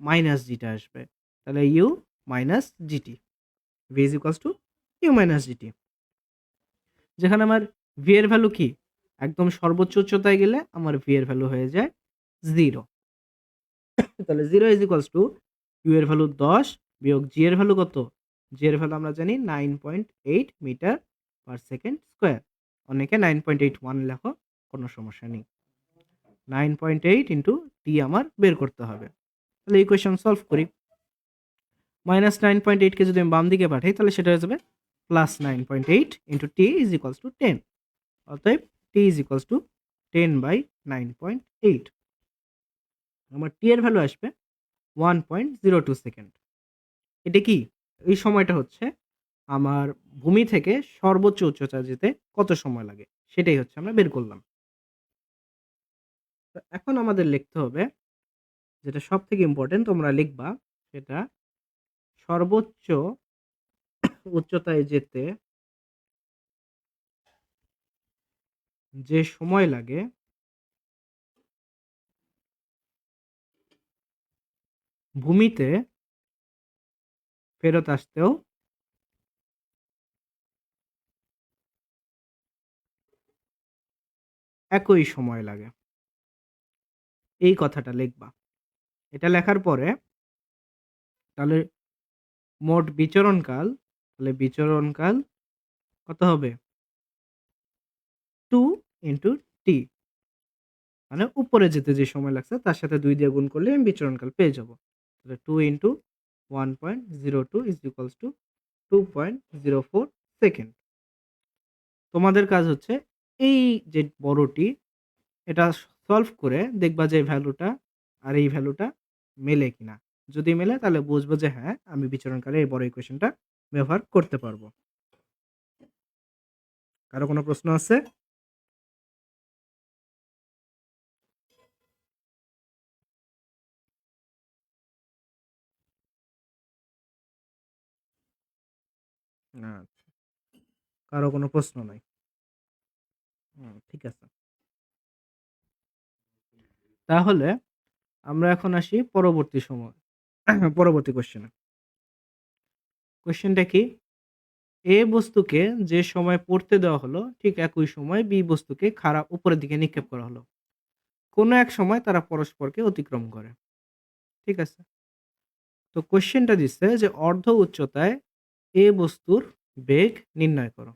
মাইনাস জিটা আসবে। তাহলে u minus GT. v is equals to u minus GT. যেখানে আমার v এর ভ্যালু কি? একদম সর্বোচ্চ উচ্চতায় গেলে আমার v এর ভ্যালু হয়ে যায় 0। তাহলে 0 is equals to u এর ভ্যালু 10 বিয়োগ g এর ভ্যালু কত? g এর ভ্যালু আমরা জানি 9.8 মিটার পার সেকেন্ড স্কয়ার। অনেকে 9.81 লেখো, কোনো সমস্যা নেই। 9.8 ইনটু t আমার বের করতে হবে। তাহলে ইকুয়েশন সলভ করি। মাইনাস 9.8 কে যদি আমি বাম দিকে পাঠাই তাহলে সেটা হয়ে যাবে plus 9.8 into t is equals to 10। অতএব t ইজ ইকুয়ালস টু 10/9.8। আমার t এর ভ্যালু আসবে 1.02 সেকেন্ড। এটা কি? এই সময়টা হচ্ছে আমার ভূমি থেকে সর্বোচ্চ উচ্চতা যেতে কত সময় লাগে সেটাই হচ্ছে আমরা বের করলাম। তো এখন আমাদের লিখতে হবে যেটা সবথেকে ইম্পোর্টেন্ট তোমরা লিখবা, সেটা সর্বোচ্চ উচ্চতায় যেতে যে সময় লাগে ভূমিতে ফেরত আসতেও একই সময় লাগে। এই কথাটা লিখবা। এটা লেখার পরে তাহলে মোট বিচরণকাল, তাহলে বিচরণকাল কত হবে? 2 ইনটু টি। মানে উপরে যেতে যে সময় লাগছে তার সাথে 2 দিয়ে গুণ করলে আমি বিচরণকাল পেয়ে যাব। তাহলে 2 into 1.02 is equals two 2.04 second. তোমাদের কাজ হচ্ছে এই যে বড়টি এটা সলভ করে দেখবা যে ভ্যালুটা আর এই ভ্যালুটা মেলে কিনা। যদি মেলে তাহলে বুঝবো যে হ্যাঁ, আমি বিচরণকালে এই বড় ইকুয়েশনটা ব্যবহার করতে পারবো। কারো কোনো প্রশ্ন আছে? আচ্ছা, কারো কোনো প্রশ্ন নাই। ঠিক আছে। তাহলে আমরা এখন আসি পরবর্তী সময় পরবর্তী কোশ্চেনে। কোশ্চেনটা কি? এ বস্তুকে যে সময় পড়তে দেওয়া হলো ঠিক একই সময় বি বস্তুকে খাড়া উপরের দিকে নিক্ষেপ করা হলো। কোনো এক সময় তারা পরস্পরকে অতিক্রম করে। ঠিক আছে? তো কোশ্চেনটা দিচ্ছে যে অর্ধ উচ্চতায় এ বস্তুর বেগ নির্ণয় করো।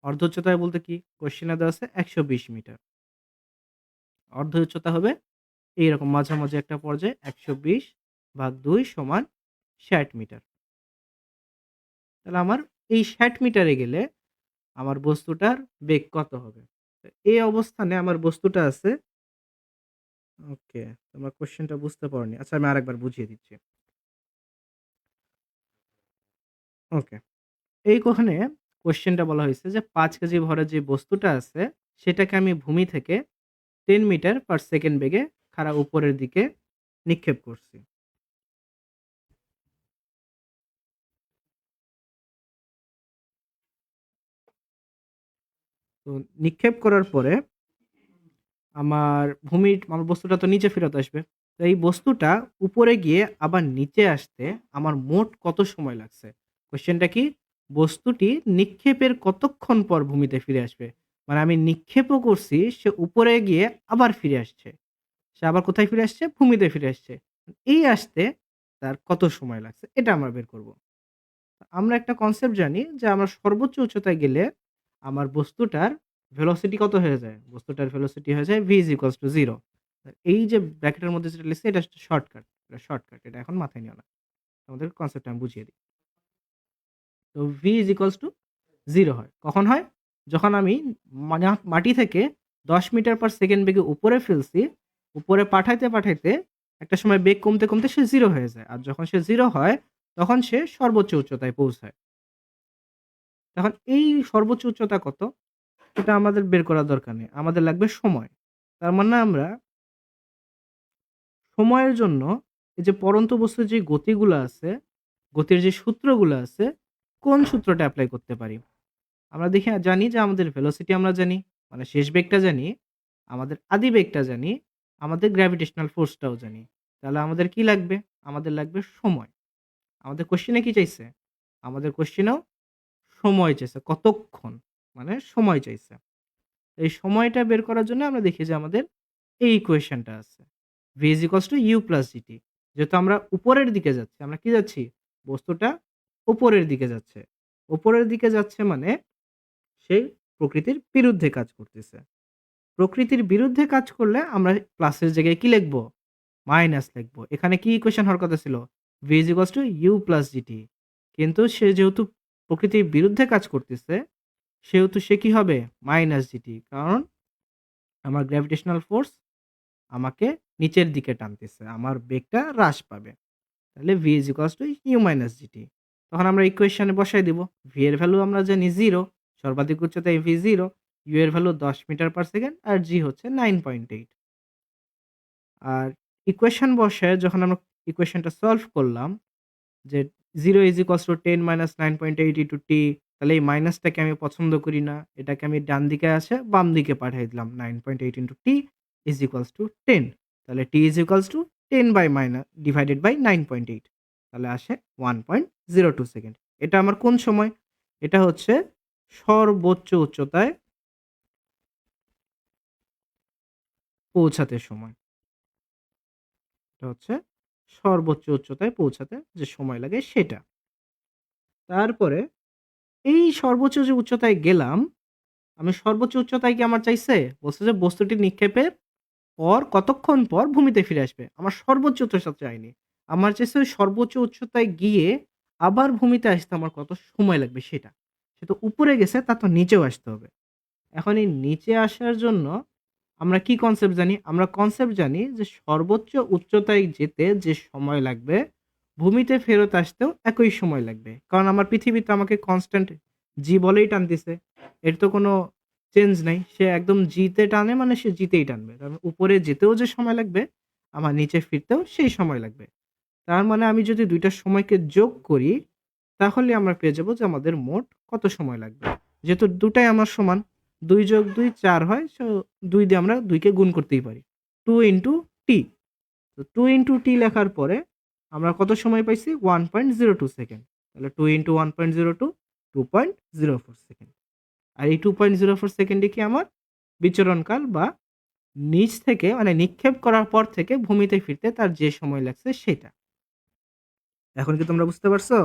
অর্ধ উচ্চতায় বলতে কি? কোশ্চেনে দেওয়া আছে 120 মিটার। অর্ধ উচ্চতা হবে এইরকম মাঝামাঝি একটা পর্যায়ে 120/2 সমান 60 মিটার। তাহলে আমার এই 60 মিটারে গেলে আমার বস্তুটার বেগ কত হবে? তো এই অবস্থানে আমার বস্তুটা আছে। ওকে, তোমরা কোশ্চেনটা বুঝতে পারোনি। আচ্ছা, আমি আরেকবার বুঝিয়ে দিচ্ছি। ওকে, এইখানে কোশ্চেনটা বলা হয়েছে যে 5 কেজি ভরের যে বস্তুটা আছে সেটাকে আমি ভূমি থেকে 10 মিটার পার সেকেন্ড বেগে খাড়া উপরের দিকে নিক্ষেপ করছি। তো নিক্ষেপ করার পরে আমার বস্তুটা তো নিচে ফেরত আসবে। তো এই বস্তুটা উপরে গিয়ে আবার নিচে আসতে আমার মোট কত সময় লাগছে? কোশ্চেনটা কি? বস্তুটি নিক্ষেপের কতক্ষণ পর ভূমিতে ফিরে আসবে? মানে আমি নিক্ষেপও করছি, সে উপরে গিয়ে আবার ফিরে আসছে। সে আবার কোথায় ফিরে আসছে? ভূমিতে ফিরে আসছে। এই আসতে তার কত সময় লাগছে? এটা আমরা বের করব। আমরা একটা কনসেপ্ট জানি যে আমরা সর্বোচ্চ উচ্চতায় গেলে আমার বস্তুটার ভেলোসিটি কত হয়ে যায়? বস্তুটার ভেলোসিটি হয়ে যায় v = 0। এই যে ব্র্যাকেটের মধ্যে যেটা লিখছি এটা হচ্ছে শর্টকাট। এটা শর্টকাট। এটা এখন মাথায় নিও না। তোমাদের কনসেপ্টটা আমি বুঝিয়ে দিই। তো v = 0 হয়। কখন হয়? যখন আমি মাটি থেকে 10 মিটার পার সেকেন্ড বেগে উপরে ফেলছি, উপরে পাঠাইতে একটা সময় বেগ কমতে সে 0 হয়ে যায়। আর যখন সে 0 হয় তখন সে সর্বোচ্চ উচ্চতায় পৌঁছায়। এখন এই সর্বোচ্চ উচ্চতা কত? এটা আমাদের বের করার দরকার নেই। আমাদের লাগবে সময়। তার মানে আমরা সময়ের জন্য এই যে পড়ন্ত বস্তুর যে গতিগুলো আছে, গতির যে সূত্রগুলো আছে, কোন সূত্রটা এপ্লাই করতে পারি? আমরা দেখি জানি যে আমাদের ভেলোসিটি আমরা জানি, মানে শেষ বেগটা জানি, আমাদের আদি বেগটা জানি, আমাদের গ্র্যাভিটেশনাল ফোর্সটাও জানি। তাহলে আমাদের কি লাগবে? আমাদের লাগবে সময়। আমাদের কোয়েশ্চেনে কি চাইছে? আমাদের কোয়েশ্চেনেও সময় চাইছে। কতক্ষণ? মানে সময় চাইছে। এই সময়টা বের করার জন্য আমরা দেখি যে আমাদের এই ইকুয়েশনটা আছে। v = u + gt। যেহেতু আমরা উপরের দিকে যাচ্ছি, আমরা কি যাচ্ছি? বস্তুটা উপরের দিকে যাচ্ছে। উপরের দিকে যাচ্ছে মানে সে প্রকৃতির বিরুদ্ধে কাজ করতেছে। প্রকৃতির বিরুদ্ধে কাজ করলে আমরা প্লাসের জায়গায় কি লিখব? মাইনাস লিখব। এখানে কি ইকুয়েশন হওয়ার কথা ছিল? v = u + gt। কিন্তু সে যেহেতু প্রকৃতির বিরুদ্ধে কাজ করতেছে, সেহেতু সে কি হবে? -gt। কারণ আমার গ্র্যাভিটেশনাল ফোর্স আমাকে নিচের দিকে টানতেছে। আমার বেগটা হ্রাস পাবে। তাহলে v = u - gt। তখন আমরা ইকুয়েশনে বসাই দিব। v এর ভ্যালু আমরা জানি 0, সর্বাধিক উচ্চতায় v 0, u এর ভ্যালু 10 মিটার পার সেকেন্ড আর g হচ্ছে 9.8। আর ইকুয়েশন বসায় যখন আমরা ইকুয়েশনটা সলভ করলাম যে 0 = 10 - 9.8 * t, তাহলে এই মাইনাসটাকে আমি পছন্দ করি না। এটাকে আমি ডান দিকে আছে বাম দিকে পাঠিয়ে দিলাম। 9.8 * t = 10। তাহলে t = 10 বাই ডিভাইডেড বাই 9.8, তাহলে আসে 1.02 সেকেন্ড। এটা আমার কোন সময়? এটা হচ্ছে সর্বোচ্চ উচ্চতায় পৌঁছাতে সময়। এটা হচ্ছে সর্বোচ্চ উচ্চতায় পৌঁছাতে যে সময় লাগে সেটা। তারপরে এই সর্বোচ্চ যে উচ্চতায় গেলাম, আমি সর্বোচ্চ উচ্চতায় কি আমার চাইছে? বলছে যে বস্তুটি নিক্ষেপের পর কতক্ষণ পর ভূমিতে ফিরে আসবে। আমার সর্বোচ্চ উচ্চতা চাইনি। আমার চাইছে ওই সর্বোচ্চ উচ্চতায় গিয়ে আবার ভূমিতে আসতে আমার কত সময় লাগবে সেটা। সে তো উপরে গেছে, তার তো নিচেও আসতে হবে। এখন এই নিচে আসার জন্য আমরা কি কনসেপ্ট জানি? আমরা কনসেপ্ট জানি যে সর্বোচ্চ উচ্চতায় যেতে যে সময় লাগবে, ভূমিতে ফেরত আসতেও একই সময় লাগবে। কারণ আমার পৃথিবী তো আমাকে কনস্ট্যান্ট g বলেই টানতেছে। এর তো কোনো চেঞ্জ নাই। সে একদম g তে টানে মানে সে g তেই টানবে। তার মানে উপরে যেতেও যে সময় লাগবে, আমার নিচে ফিরতেও সেই সময় লাগবে। তার মানে আমি যদি ২ টার সময়কে যোগ করি, তাহলে আমরা পেয়ে যাবো যে আমাদের মোট কত সময় লাগবে। যেহেতু দুটাই আমার সমান, ২ + ২ ৪ হয়। সো ২ দিয়ে আমরা ২ কে গুণ করতেই পারি। 2 * t। তো 2 * t লেখার পরে আমরা কত সময় পাইছি? 1.02 সেকেন্ড। তাহলে 2 * 1.02 2.04 সেকেন্ড। আর এই 2.04 সেকেন্ডই কি আমার বিচরণকাল বা নিচ থেকে মানে নিক্ষেপ করার পর থেকে ভূমিতে ফিরতে তার যে সময় লাগছে সেটা। এখন কি তোমরা বুঝতে পারছো?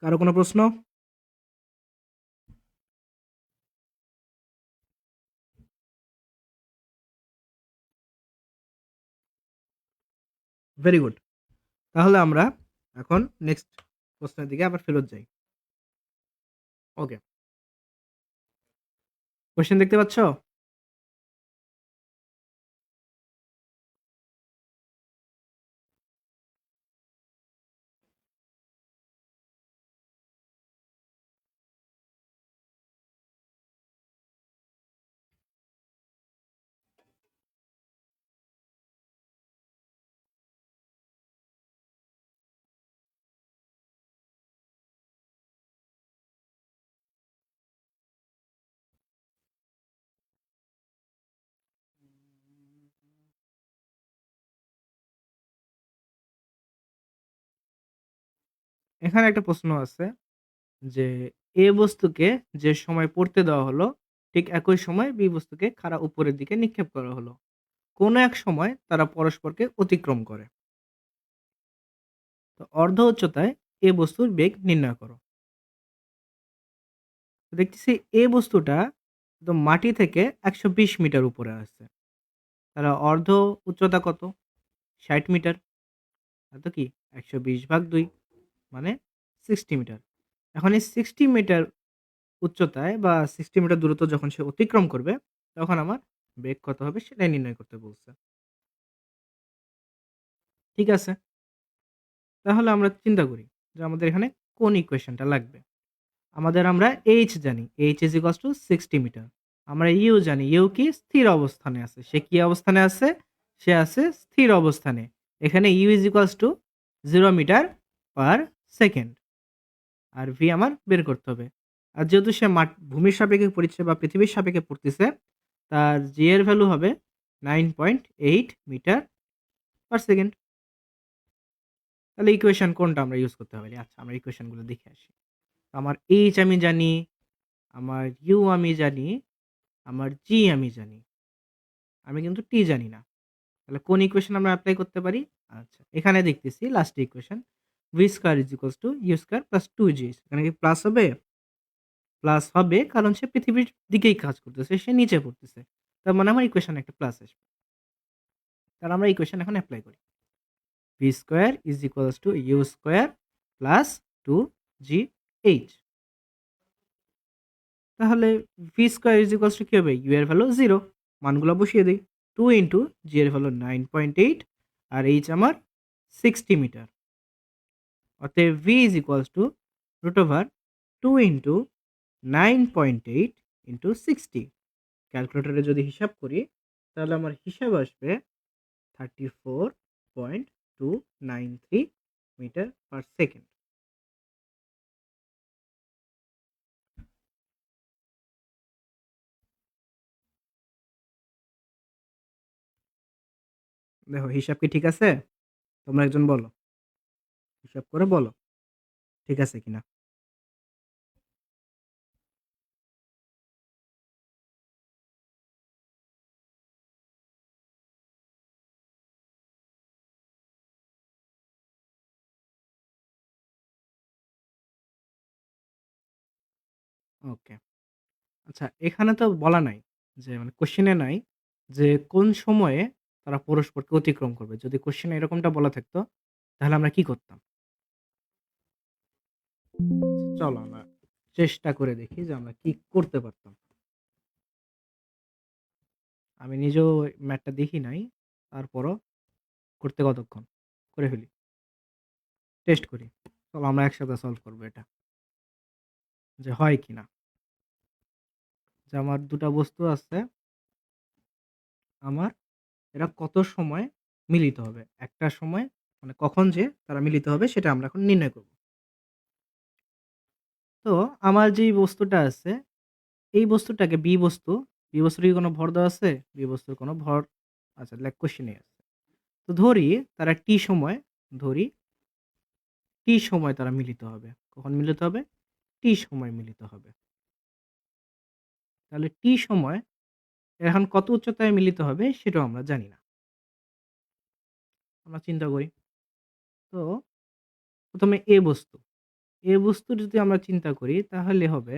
কারো কোনো প্রশ্ন? Very good. তাহলে আমরা এখন নেক্সট প্রশ্নের দিকে আবার ফেরত যাই। ওকে। কোয়েশ্চেন দেখতে পাচ্ছ? এখানে একটা প্রশ্ন আছে যে এ বস্তুকে যে সময় পড়তে দেওয়া হলো, ঠিক একই সময় বি বস্তুকে খাড়া উপরের দিকে নিক্ষেপ করা হলো। কোন এক সময় তারা পরস্পরকে অতিক্রম করে। তো অর্ধ উচ্চতায় এ বস্তুর বেগ নির্ণয় করো। তো দেখতেছি এ বস্তুটা একদম মাটি থেকে ১২০ মিটার উপরে আছে। তাহলে অর্ধ উচ্চতা কত? ৬০ মিটার। তাহলে তো কি ১২০/২ মানে ৬০ মিটার। এখন এই ৬০ মিটার উচ্চতায় বা ৬০ মিটার দূরত্ব যখন সে অতিক্রম করবে, তখন আমার বেগ কত হবে সেটাই নির্ণয় করতে বলছে। ঠিক আছে? তাহলে আমরা চিন্তা করি যে আমাদের এখানে কোন ইকুয়েশনটা লাগবে। আমরা h জানি। h is equals to 60 metre. আমরা u জানি। u কি? স্থির অবস্থানে আছে। সে কি অবস্থানে আছে? সে আছে স্থির অবস্থানে। এখানে u is equals to 0 metre per second. আর v আমার বের করতে হবে। আর যেহেতু সে ভূমির সাপেক্ষে পড়ছে বা পৃথিবীর সাপেক্ষে পড়তেছে, তার g এর ভ্যালু হবে 9.8 মিটার পার সেকেন্ড। তাহলে ইকুয়েশন কোনটা আমরা ইউজ করতে পারি? আচ্ছা, আমরা ইকুয়েশনগুলো দেখে আসি। আমার h আমি জানি, আমার u আমি জানি, আমার g আমি জানি। আমি কিন্তু t জানি না। তাহলে কোন ইকুয়েশন আমরা এপ্লাই করতে পারি? আচ্ছা, এখানে দেখতেছি last equation v square is equals to u square plus 2g। এখানে কি প্লাস হবে? প্লাস হবে কারণ সে পৃথিবীর দিকেই কাজ করতেছে, সে নিচে পড়তেছে। তার মানে আমার ইকুয়েশনে একটা প্লাস আসবে। তাহলে আমরা ইকুয়েশন এখন এপ্লাই করি। v square is equals to u square plus 2gh। তাহলে V square is equals two কি হবে? ইউ এর ভ্যালু 0, মানগুলো বসিয়ে দেই। 2 ইন্টু জি এর ভ্যালু 9.8 আর এইচ আমার 60 মিটার। অতএব V is equals to root over 2 into 9.8 into 60। ক্যালকুলেটরে যদি হিসাব করি তাহলে আমার হিসাব আসবে 34.293 মিটার পার সেকেন্ড। দেখো হিসাব কি ঠিক আছে? তোমরা একজন বলো, হিসাব করে বলো ঠিক আছে কিনা। ওকে। আচ্ছা, এখানে তো বলা নাই যে মানে কোয়েশ্চেনে নাই যে কোন সময়ে তারা পরস্পরকে অতিক্রম করবে। যদি কোয়েশ্চেনে এরকমটা বলা থাকতো তাহলে আমরা কি করতাম? চলো আমরা চেষ্টা করে দেখি যে আমরা কি করতে পারতাম। আমি নিজেও ম্যাথটা দেখি নাই। তারপরও করতে কতক্ষণ? করে ফেলি। টেস্ট করি। চলো আমরা একসাথে সলভ করব এটা। যে হয় কিনা। যে আমার ২ টা বস্তু আছে। আমার এরা কত সময় মিলিত হবে? একটা সময় মানে কখন যে তারা মিলিত হবে সেটা আমরা এখন নির্ণয় করব। তো আমার যেই বস্তুটা আছে, এই বস্তুটাকে বি বস্তুর কি কোনো ভর দেওয়া আছে? বি বস্তুর কোনো ভর আচ্ছা কোয়েশ্চেনেই আছে। তো তারা ধরি টি সময় তারা মিলিত হবে। কখন মিলিত হবে? টি সময় মিলিত হবে। তাহলে টি সময় এখন কত উচ্চতায় মিলিত হবে সেটাও আমরা জানি না। আমরা চিন্তা করি। তো ১ম এ বস্তু। এ বস্তুর যদি আমরা চিন্তা করি তাহলে হবে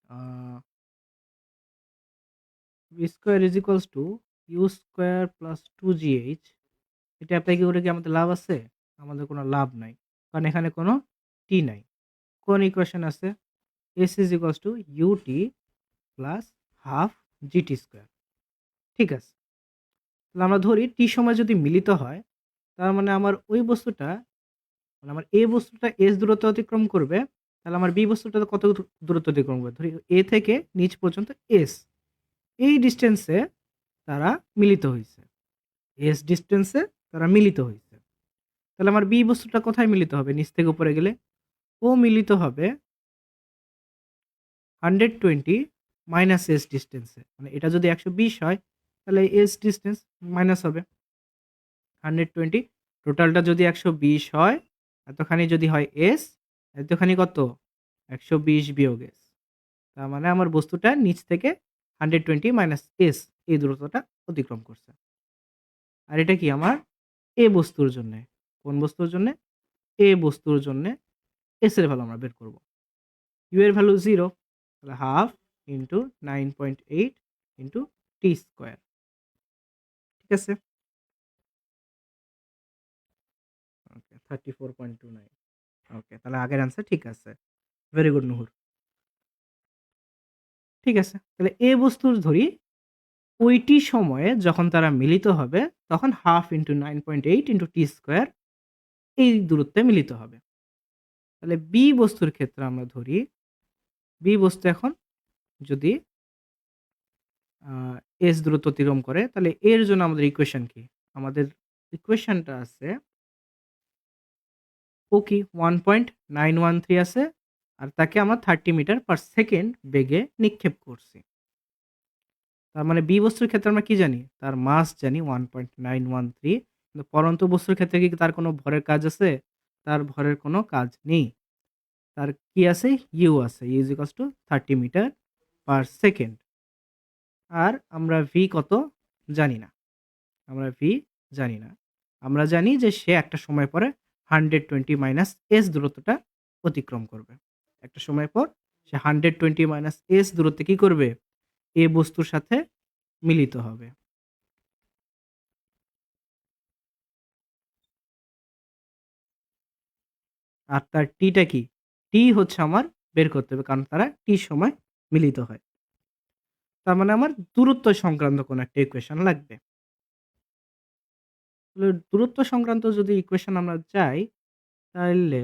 uh v square is equals to you square plus 2gh। এটা এপ্লাই করে কি আমাদের লাভ আছে? আমাদের কোনো লাভ নাই। কারণ এখানে কোনো টি নাই। কোন ইকুয়েশন আছে? s is equals to ut plus half gt square. ঠিক আছে। তাহলে আমরা ধরি টি সময় যদি মিলিত হয়, তার মানে আমার ওই বস্তুটা মানে আমার এ বস্তুটা s দূরত্ব অতিক্রম করবে, তাহলে আমার বি বস্তুটা কত দূরত্ব অতিক্রম করবে? ধরি এ থেকে নিচ পর্যন্ত s। এই ডিসট্যান্সে তারা মিলিত হইছে। s ডিসট্যান্সে তারা মিলিত হইছে। তাহলে আমার বি বস্তুটা কোথায় মিলিত হবে নিচ থেকে উপরে গেলে? ও মিলিত হবে 120 মাইনাস s ডিসট্যান্সে। মানে এটা যদি 120 হয় তাহলে s ডিসট্যান্স মাইনাস হবে 120। টোটালটা যদি 120 হয় এতখানি যদি হয় s, এতখানি কত? 120 বিয়োগ s। তার মানে আমার বস্তুটা নিচ থেকে 120 মাইনাস s এই দূরত্বটা অতিক্রম করছে। আর এটা কি আমার a বস্তুর জন্যে। কোন বস্তুর জন্যে? a বস্তুর জন্যে s এর ভ্যালু আমরা বের করব। u এর ভ্যালু 0, তাহলে half into 9.8 into T square. ঠিক আছে? ওকে, 34.29। ওকে, তাহলে আগের অ্যান্সার ঠিক আছে। Very good Nuhur. ঠিক আছে, তাহলে এ বস্তুর ধরি ওইটি সময়ে যখন তারা মিলিত হবে তখন half into 9.8 into T square এই দূরত্বে মিলিত হবে। তাহলে বি বস্তুর ক্ষেত্রে আমরা ধরি বি বস্তু এখন যদি এস দূরত্ব অতিক্রম করে, তাহলে এর জন্য আমাদের ইকুয়েশন কি? আমাদের ইকুয়েশনটা আছে ও কি 1.913 আছে, আর তাকে আমরা 30 মিটার পার সেকেন্ড বেগে নিক্ষেপ করছি। তার মানে বি বস্তুর ক্ষেত্রে আমরা কি জানি? তার মাস জানি 1.913, কিন্তু পরন্ত বস্তুর ক্ষেত্রে কি তার কোনো ভরের কাজ আছে? তার ভরের কোনো কাজ নেই। তার কি আছে? ইউ আছে। U is equals to 30 metre per second. আর আমরা ভি কত জানি না। আমরা ভি জানি না। আমরা জানি যে সে একটা সময় পরে 120 মাইনাস এস দূরত্বটা অতিক্রম করবে। একটা সময় পর সে 120 মাইনাস এস দূরত্বে কি করবে? এ বস্তুর সাথে মিলিত হবে। আর তার টিটা কি? টি হচ্ছে আমার বের করতে হবে, কারণ তারা টি সময় মিলিত হয়। তার মানে আমার দূরত্ব সংক্রান্ত কোনো একটা ইকুয়েশন লাগবে। তাহলে দূরত্ব সংক্রান্ত যদি ইকুয়েশন আমরা চাই, তাহলে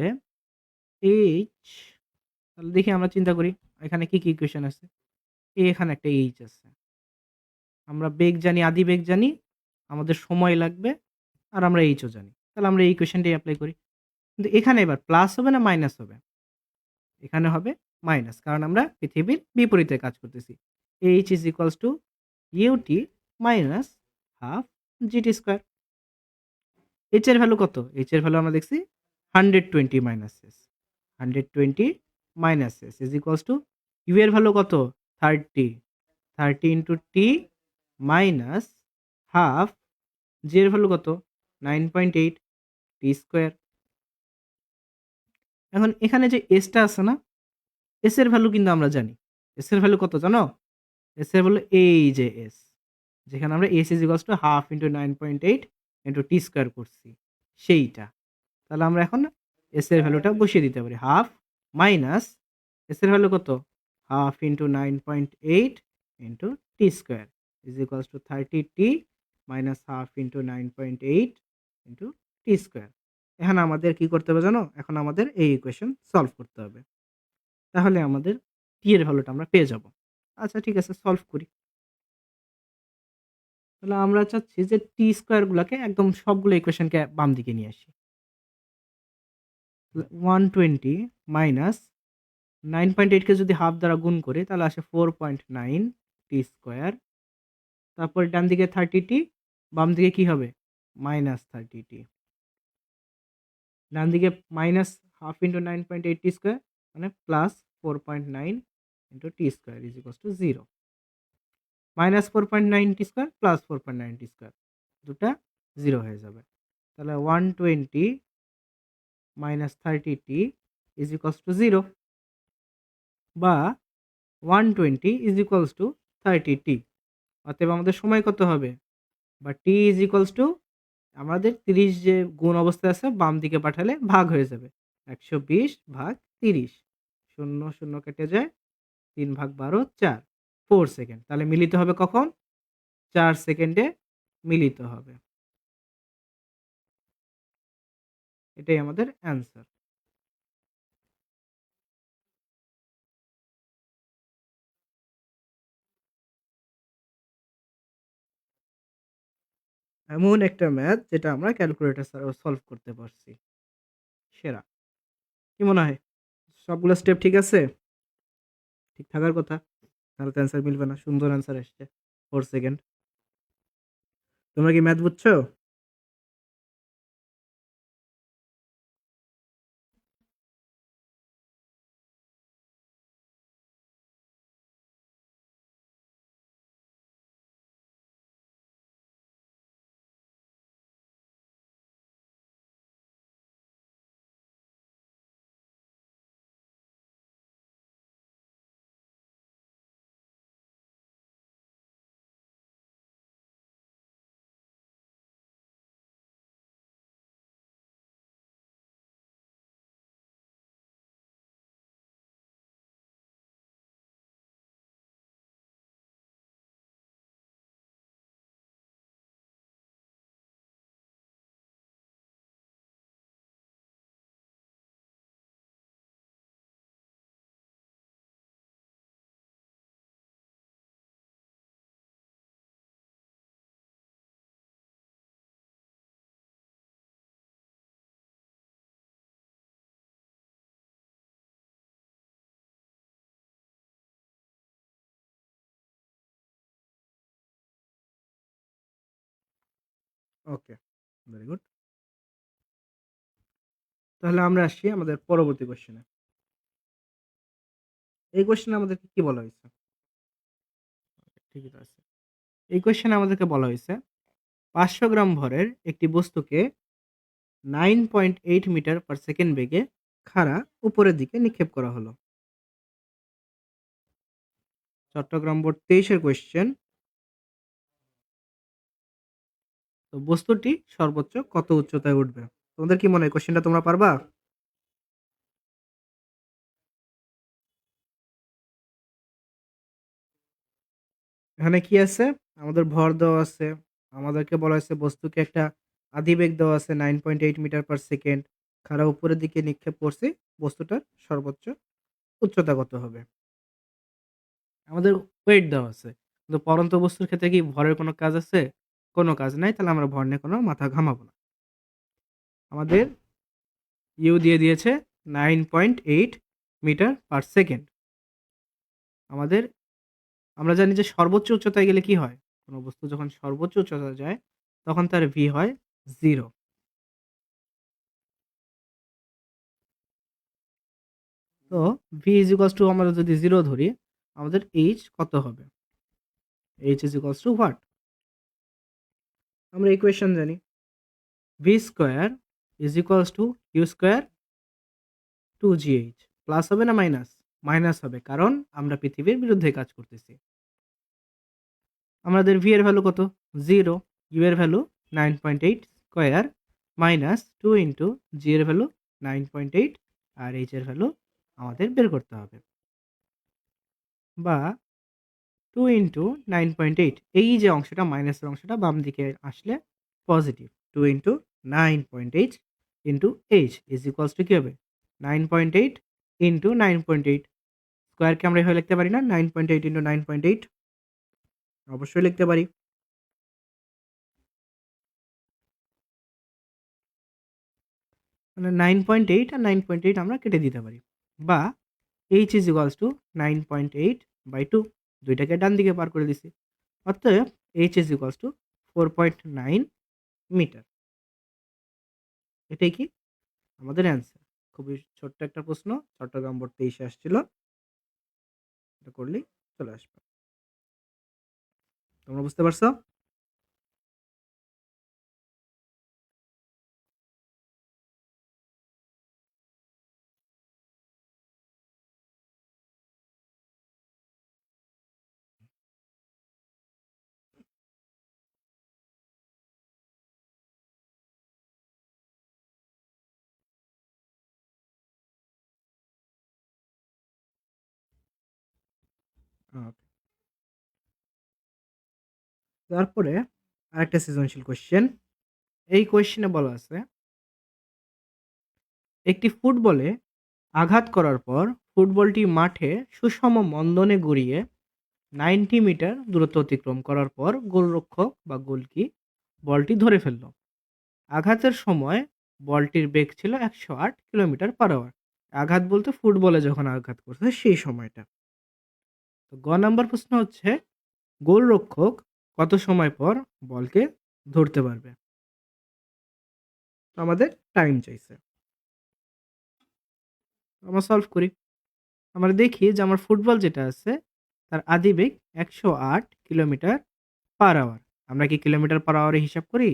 এইচ, তাহলে দেখি আমরা চিন্তা করি এখানে কি কি ইকুয়েশন আছে। এখানে একটা এইচ আছে। আমরা বেগ জানি, আদি বেগ জানি, আমাদের সময় লাগবে, আর আমরা এইচও জানি। তাহলে আমরা এই ইকুয়েশনটাই এপ্লাই করি। কিন্তু এখানে এবার প্লাস হবে না মাইনাস হবে? এখানে হবে মাইনাস, কারণ আমরা পৃথিবীর বিপরীতে কাজ করতেছি। H is equals to U T minus half GT square. H এর ভ্যালু কত? এইচ এর ভ্যালু আমরা দেখছি 120 minus S. 120 minus S is equals to U এর ভ্যালু কত? 30। 30 into T minus half G এর ভ্যালু কত? 9.8 টি স্কোয়ার। এখন এখানে যে এসটা আছে না, এস এর ভ্যালু কিন্তু আমরা জানি। এস এর ভ্যালু কত জানো? এস এর ভ্যালু এই যে এস, যেখানে আমরা S is equals to half into 9.8 into T square করছি, সেইটা। তাহলে আমরা এখন এস এর ভ্যালুটা বসিয়ে দিতে পারি। হাফ মাইনাস এস এর ভ্যালু কত? Half into 9.8 into T square is equals two 30t minus half into 9.8 into T square. এখন আমাদের কি করতে হবে জানো? এখন আমাদের এই ইকুয়েশন সলভ করতে হবে। তাহলে আমাদের টি এর ভ্যালুটা আমরা পেয়ে যাব। আচ্ছা ঠিক আছে, সলভ করি। তাহলে আমরা চাচ্ছি যে টি স্কোয়ার গুলাকে একদম সবগুলো ইকুয়েশনকে বাম দিকে নিয়ে আসি। 120 মাইনাস 9.8 কে যদি হাফ দ্বারা গুণ করি তাহলে আসে 4.9 টি স্কোয়ার। তারপর ডান দিকে 30টি, বাম দিকে কি হবে? মাইনাস 30টি। ডান দিকে মাইনাস হাফ ইন্টু 9.8 টি স্কোয়ার মানে plus 4.9 into T square is equal to 0। Minus 4.9 T square plus 4.9 T square, দুটা 0 হয়ে যাবে। তাহলে 120 মাইনাস 30টি ইজ ইকুয়ালস টু 0, বা 120 ইজ ইকুয়ালস টু 30টি। অতএব আমাদের সময় কত হবে? বা টি ইজ ইকুয়ালস টু আমাদের 30 যে গুণ অবস্থায় আছে বাম দিকে পাঠালে ভাগ হয়ে যাবে। 120 ভাগ 30, 0 0 কেটে যায়, 3 ভাগ 12 4, 4 সেকেন্ড। তাহলে মিলিত হবে কখন? 4 সেকেন্ডে মিলিত হবে। এটাই আমাদের অ্যান্সার। এমন একটা ম্যাথ যেটা আমরা ক্যালকুলেটর ছাড়াও সলভ করতে পারছি। সেরা। কি মনে হয়? সবগুলো স্টেপ ঠিক আছে? ঠিক থাকার কথা। তাহলে তো অ্যান্সার মিলবে না। সুন্দর অ্যান্সার এসছে। 4 সেকেন্ড। তোমরা কি ম্যাথ বুঝছো? ওকে, ভেরি গুড। তাহলে আমরা আসছি আমাদের পরবর্তী কোয়েশ্চেনে। এই কোয়েশ্চেনে আমাদেরকে কি বলা হয়েছে? ঠিকই তো আছে। এই কোয়েশ্চেনে আমাদেরকে বলা হয়েছে ৫০০ গ্রাম ভরের একটি বস্তুকে 9.8 মিটার পার সেকেন্ড বেগে খাড়া উপরের দিকে নিক্ষেপ করা হলো। চট্টগ্রাম বোর্ড ২৩ এর কোয়েশ্চেন। তো বস্তুটি সর্বোচ্চ কত উচ্চতায় উঠবে? তোমাদের কি মনে হয় কোয়েশ্চেনটা তোমরা পারবা? এখানে কি আছে? আমাদের ভর দেওয়া আছে। আমাদেরকে বলা হয়েছে বস্তুকে একটা আধিবেগ দেওয়া আছে 9.8 মিটার পার সেকেন্ড। খাড়া উপরের দিকে নিক্ষেপ করছি। বস্তুটার সর্বোচ্চ উচ্চতা কত হবে? আমাদের ওয়েট দেওয়া আছে। কিন্তু পড়ন্ত বস্তুর ক্ষেত্রে কি ভরের কোনো কাজ আছে? কোনো কাজ নাই। তাহলে আমরা ভর নিয়ে কোনো মাথা ঘামাবো না। আমাদের ইউ দিয়ে দিয়েছে 9.8 মিটার পার সেকেন্ড। আমাদের আমরা জানি যে সর্বোচ্চ উচ্চতায় গেলে কি হয়? কোনো বস্তু যখন সর্বোচ্চ উচ্চতায় যায় তখন তার ভি হয় 0। তো ভি ইজ ইকুয়ালস টু আমরা যদি 0 ধরি, আমাদের এইচ কত হবে? H is equals to what? আমরা ইকুয়েশন জানি। V square is equals to you square 2gh। Plus হবে না মাইনাস? মাইনাস হবে, কারণ আমরা পৃথিবীর বিরুদ্ধে কাজ করতেছি। আমাদের ভি এর ভ্যালু কত? 0। ইউ এর ভ্যালু 9.8 স্কয়ার মাইনাস 2 ইন্টু জি এর ভ্যালু 9.8 আর এইচ এর ভ্যালু আমাদের বের করতে হবে। বা 2 ইন্টু 9.8, এই যে অংশটা মাইনাসের অংশটা বাম দিকে আসলে positive. 2 into 9.8 into H is equals two কি হবে? 9.8 ইন্টু 9.8 স্কোয়ারকে আমরা এভাবে লিখতে পারি না? 9.8 ইন্টু 9.8 অবশ্যই লিখতে পারি। মানে 9.8 আর 9.8 আমরা কেটে দিতে পারি। বা H is equals to 9.8 by 2, দুইটাকে ডান দিকে পার করে দিছি। অতএব H is equals to 4.9 metre. এটাই কি আমাদের অ্যান্সার। খুবই ছোট্ট একটা প্রশ্ন, চট্টগ্রাম বোর্ড 23 আসছিল। এটা করলেই চলে আসবে। তোমরা বুঝতে পারছো? ওকে। তারপরে আরেকটা সৃজনশীল কোয়েশ্চেন। এই কোয়েশ্চেনে বলা আছে একটি ফুটবলে আঘাত করার পর ফুটবলটি মাঠে সুষম মন্দনে গড়িয়ে 90 মিটার দূরত্ব অতিক্রম করার পর গোলরক্ষক বা গোলকি বলটি ধরে ফেলল। আঘাতের সময় বলটির বেগ ছিল 108 কিলোমিটার পার আওয়ার। আঘাত বলতে ফুটবলে যখন আঘাত করছে সেই সময়টা। তো গ নাম্বার প্রশ্ন হচ্ছে গোলরক্ষক কত সময় পর বলকে ধরতে পারবে? তো আমাদের টাইম চাইছে। আমরা সলভ করি। আমরা দেখি যে আমার ফুটবল যেটা আছে তার আদিবেগ 108 কিলোমিটার পার আওয়ার। আমরা কি কিলোমিটার পার আওয়ারে হিসাব করি?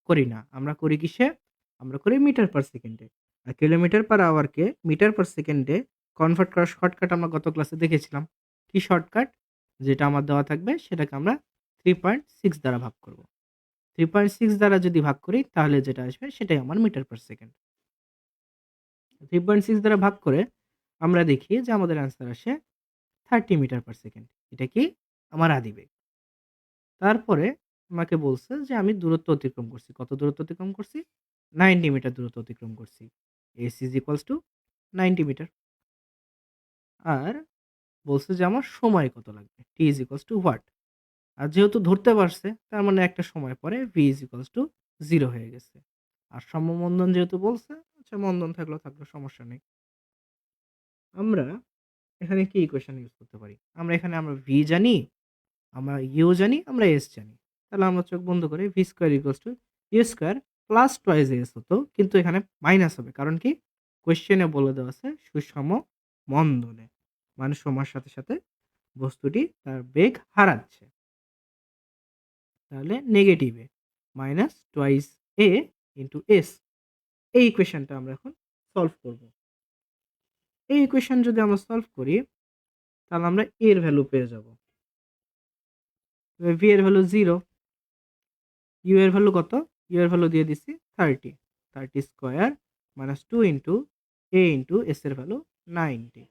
করি না। আমরা করি কিসে? আমরা করি মিটার পার সেকেন্ডে। আর কিলোমিটার পার আওয়ারকে মিটার পার সেকেন্ডে কনভার্ট করার শর্টকাট আমরা গত ক্লাসে দেখেছিলাম। কি শর্টকাট? যেটা আমার দেওয়া থাকবে সেটাকে আমরা 3.6 দ্বারা ভাগ করব। 3.6 দ্বারা যদি ভাগ করি তাহলে যেটা আসবে সেটাই আমার মিটার পার সেকেন্ড। 3.6 দ্বারা ভাগ করে আমরা দেখি যে আমাদের অ্যান্সার আসে 30 মিটার পার সেকেন্ড। এটা কি? আমার আদিবেগ। তারপরে আমাকে বলছে যে আমি দূরত্ব অতিক্রম করছি। কত দূরত্ব অতিক্রম করছি? 90 মিটার দূরত্ব অতিক্রম করছি। s is equals to 90 metre. আর বলছে যে আমার সময় কত লাগবে? t is equals to what? আর যেহেতু ধরতে পারছে তার মানে একটা সময় পরে v is equals to 0 হয়ে গেছে। আর সমমন্দন যেহেতু বলছে, আচ্ছা মন্দন থাকলো সমস্যা নেই। আমরা এখানে কি ইকুয়েশন ইউজ করতে পারি? আমরা v জানি, আমরা u জানি, আমরা s জানি। তাহলে আমরা চোখ বন্ধ করে v square equals to you square plus twice S হতো, কিন্তু এখানে মাইনাস হবে। কারণ কি? কোয়েশ্চেনে বলে দেওয়া আছে সুষম মন্দনে, মানে সময়ের সাথে সাথে বস্তুটি তার বেগ হারাচ্ছে। তাহলে নেগেটিভে মাইনাস টুয়াইস এ ইন্টু এস। এই ইকুয়েশনটা আমরা এখন সলভ করব। এই ইকুয়েশন যদি আমরা সলভ করি, তাহলে আমরা এর ভ্যালু পেয়ে যাব। ভি এর ভ্যালু 0, ইউ এর ভ্যালু কত? ইউ এর ভ্যালু দিয়ে দিছি 30, 30 স্কোয়ার মাইনাস 2 ইন্টু এ ইন্টু এস এর ভ্যালু 90,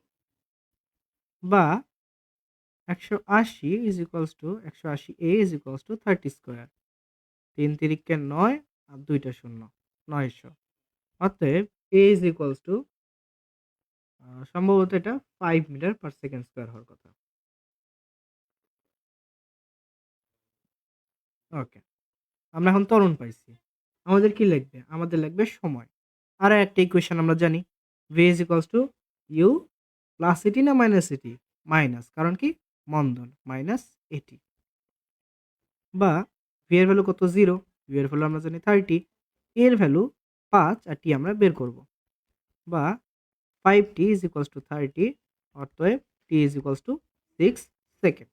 বা 180 is equals two 180 A is equals to 30 square. 3 তিরিকে 9 আর 2টা শূন্য, 900। অতএব এ ইজ ইকুয়ালস টু সম্ভবত এটা 5 মিটার পার সেকেন্ড স্কোয়ার হওয়ার কথা। ওকে, আমরা এখন ত্বরণ পাইছি। আমাদের কি লাগবে? আমাদের লাগবে সময়। আর একটা ইকুয়েশন আমরা জানি, V is equals to you plus A T না মাইনাস এটি? মাইনাস, কারণ কি? মন্দন, মাইনাস এটি। বা ভি এর ভ্যালু কত? 0, ইউ এর ভ্যালু আমরা জানি 30, এর ভ্যালু 5 আর টি আমরা বের করব। বা 5t ইজ ইকুয়ালস টু 30, অতএব টি ইজ ইকুয়ালস টু 6 সেকেন্ড।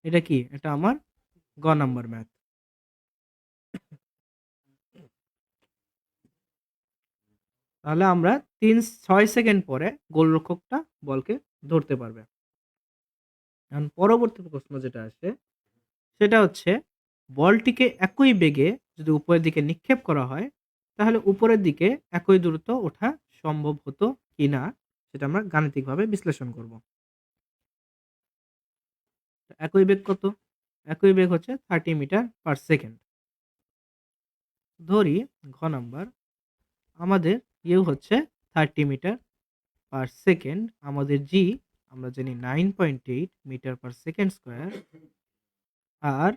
এটা কি? এটা আমার গ নাম্বার ম্যাথ। তাহলে আমরা 6 সেকেন্ড পরে গোলরক্ষকটা বলকে ধরতে পারবে। এখন পরবর্তী প্রশ্ন যেটা আসে, সেটা হচ্ছে বলটিকে একই বেগে যদি উপরের দিকে নিক্ষেপ করা হয়, তাহলে উপরের দিকে একই দূরত্ব ওঠা সম্ভব হতো কিনা, সেটা আমরা গাণিতিকভাবে বিশ্লেষণ করব। একই বেগ কত? একই বেগ হচ্ছে 30 মিটার পার সেকেন্ড। ধরি ঘ নাম্বার, আমাদের ইউ হচ্ছে 30 মিটার পার সেকেন্ড, আমাদের জি আমরা জানি 9.8 মিটার পার সেকেন্ড স্কোয়ার, আর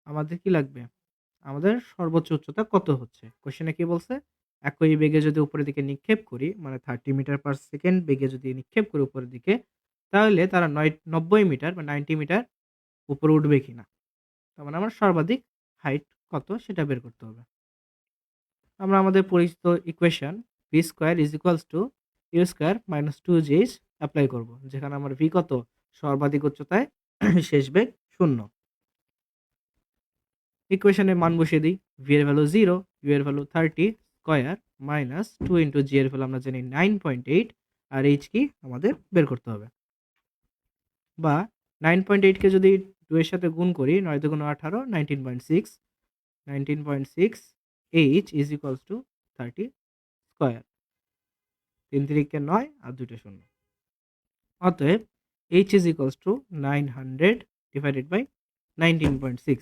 আমাদের কি লাগবে? আমাদের সর্বোচ্চ উচ্চতা কত হচ্ছে? কোশ্চেনে কি বলছে? একই বেগে যদি উপরের দিকে নিক্ষেপ করি, মানে 30 মিটার পার সেকেন্ড বেগে যদি নিক্ষেপ করি উপরের দিকে, তাহলে তারা 90 মিটার বা 90 মিটার উপরে উঠবে কিনা। তার মানে আমার সর্বাধিক হাইট কত সেটা বের করতে হবে। আমরা আমাদের পরিচিত equation V square is equals to you square minus 2j apply করব, যেখানে আমার ভি কত? সর্বাধিক উচ্চতায় শেষ বেগ 0। ইকুয়েশনে মান বসিয়ে দিই। ভি এর ভ্যালু 0, ইউ এর ভ্যালু 30 স্কয়ার মাইনাস 2 ইন্টু জি এর ভ্যালু আমরা জানি 9.8, আর এইচ কি আমাদের বের করতে হবে। বা 9.8 কে যদি 2 এর সাথে গুণ করি, 9 দুগুণ 18, 19.6, 19.6 H is equals to 30 square. 3 তিরিকে 9 আর 2টা শূন্য। অতএব H is equals to 900 divided by 19.6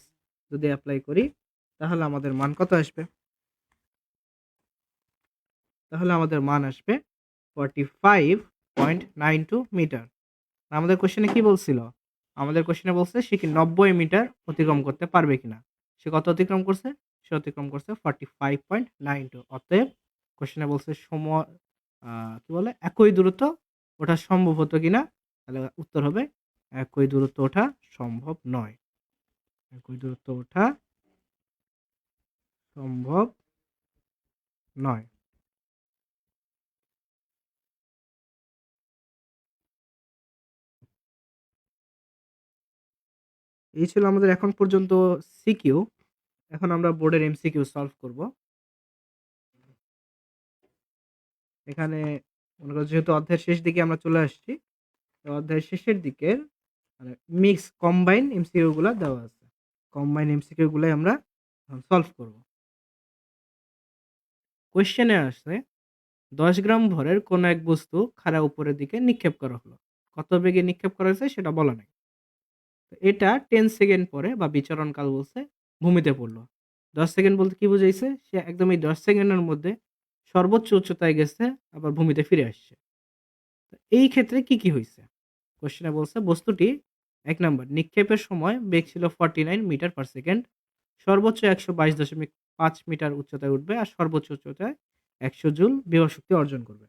যদি অ্যাপ্লাই করি, তাহলে আমাদের মান কত আসবে? তাহলে আমাদের মান আসবে 45.92 মিটার। আমাদের কোশ্চেনে কি বলছিল? আমাদের কোশ্চেনে বলছে সে কি 90 মিটার অতিক্রম করতে পারবে কিনা। সে কত অতিক্রম করছে? সে অতিক্রম করছে 45.92। অতএব কোশ্চেনে বলছে কি বলে? একই দূরত্ব ওঠা সম্ভব হতো কিনা? তাহলে উত্তর হবে একই দূরত্ব ওঠা সম্ভব নয়। একই দূরত্ব ওঠা সম্ভব নয়। এই ছিল আমাদের এখন পর্যন্ত সিকিউ। এখন আমরা বোর্ডের এমসিকিউ সলভ করব। এখানে মনে করো যেহেতু অধ্যায়ের শেষ দিকে আমরা চলে আসছি, তো অধ্যায়ের শেষের দিকের মানে মিক্স কম্বাইন এমসিকিউ গুলা দেওয়া আছে। কম্বাইন এমসিকিউ গুলাই আমরা সলভ করব। কোয়েশ্চেনে আসছে 10 গ্রাম ভরের কোন এক বস্তু খাড়া উপরের দিকে নিক্ষেপ করা হলো। কত বেগে নিক্ষেপ করা হয়েছে সেটা বলা নাই। তো এটা 10 সেকেন্ড পরে বা বিচরণকাল বলছে ভূমিতে পড়লো। 10 সেকেন্ড বলতে কি বুঝাইছে? সে একদম এই 10 সেকেন্ডের মধ্যে সর্বোচ্চ উচ্চতায় গেছে, আবার ভূমিতে ফিরে আসছে। তো এই ক্ষেত্রে কি হইছে? কোশ্চেনে বলছে বস্তুটি ১ নাম্বার নিক্ষেপের সময় বেগ ছিল 49 মিটার পার সেকেন্ড, সর্বোচ্চ ১২২.৫ মিটার উচ্চতায় উঠবে, আর সর্বোচ্চ উচ্চতায় ১০০ জুল বিভব শক্তি অর্জন করবে।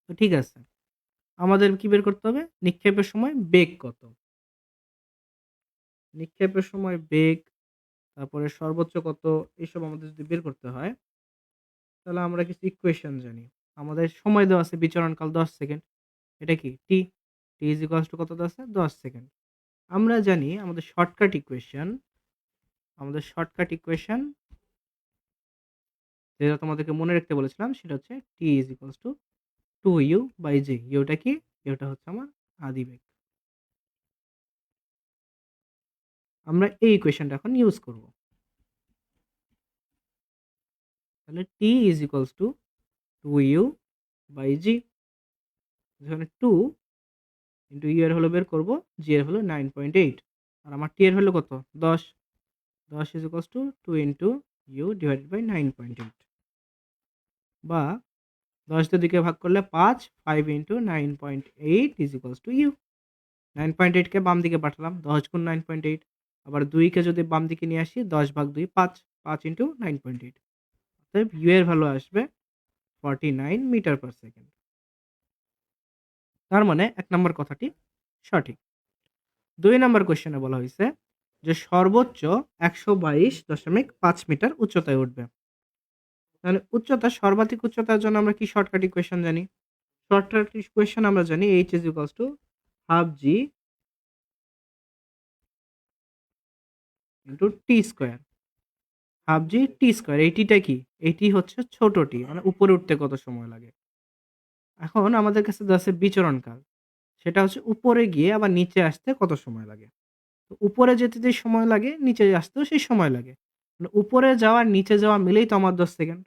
তো ঠিক আছে। আমাদের কি বের করতে হবে? নিক্ষেপের সময় বেগ কত? নিক্ষেপের সময় বেগ, তারপরে সর্বোচ্চ কত, এসব আমাদের যদি বের করতে হয়, তাহলে আমরা কিছু ইকুয়েশন জানি। আমাদের সময় দেওয়া আছে বিচরণকাল 10 সেকেন্ড। এটা কি? টি। টি ইজ ইকুয়ালস টু কত দেওয়া আছে? 10 সেকেন্ড। আমরা জানি আমাদের শর্টকাট ইকুয়েশন যেটা তোমাদেরকে মনে রাখতে বলেছিলাম, সেটা হচ্ছে t is equals to 2u/g। ইউটা কি? ইউটা হচ্ছে আমার আদিবেগ। আমরা এই ইকুয়েশনটা এখন ইউজ করব। তাহলে t is equals to 2u/g, যেখানে 2 ইন্টু ইউ এর হলো বের করব, জি এর হলো 9.8, আর আমার টি এর হলো কত? 10। 10 is equals to 2 into U divided by 9.8, বা 10 দিয়ে 2 কে ভাগ করলে 5, 5 into 9.8 is equals to U. 9.8 কে বাম দিকে পাঠালাম, 10 গুণ 9.8, আবার 2 কে যদি বাম দিকে নিয়ে আসি, 10 ভাগ 2 5, 5 ইন্টু 9.8, অতএব ইউ এর ভ্যালু আসবে 49 মিটার পার সেকেন্ড। তার মানে 1 নম্বর কথাটি সঠিক। 2 নম্বর কোয়েশ্চেনে বলা হয়েছে যে সর্বোচ্চ 122.5 মিটার উচ্চতায় উঠবে। তাহলে সর্বাধিক উচ্চতার জন্য আমরা কি শর্টকাট ইকুয়েশন জানি? শর্টকাট ইকুয়েশন আমরা জানি h is equals to half G into T square. Half G T square, এই টিটা কি? এই টি হচ্ছে ছোট টি, মানে উপরে উঠতে কত সময় লাগে। এখন আমাদের কাছে আছে বিচরণকাল, সেটা হচ্ছে উপরে গিয়ে আবার নিচে আসতে কত সময় লাগে। তো উপরে যেতে যে সময় লাগে, নিচে আসতেও সেই সময় লাগে। মানে উপরে যাওয়া আর নিচে যাওয়া মিলেই তো আমার 10 সেকেন্ড।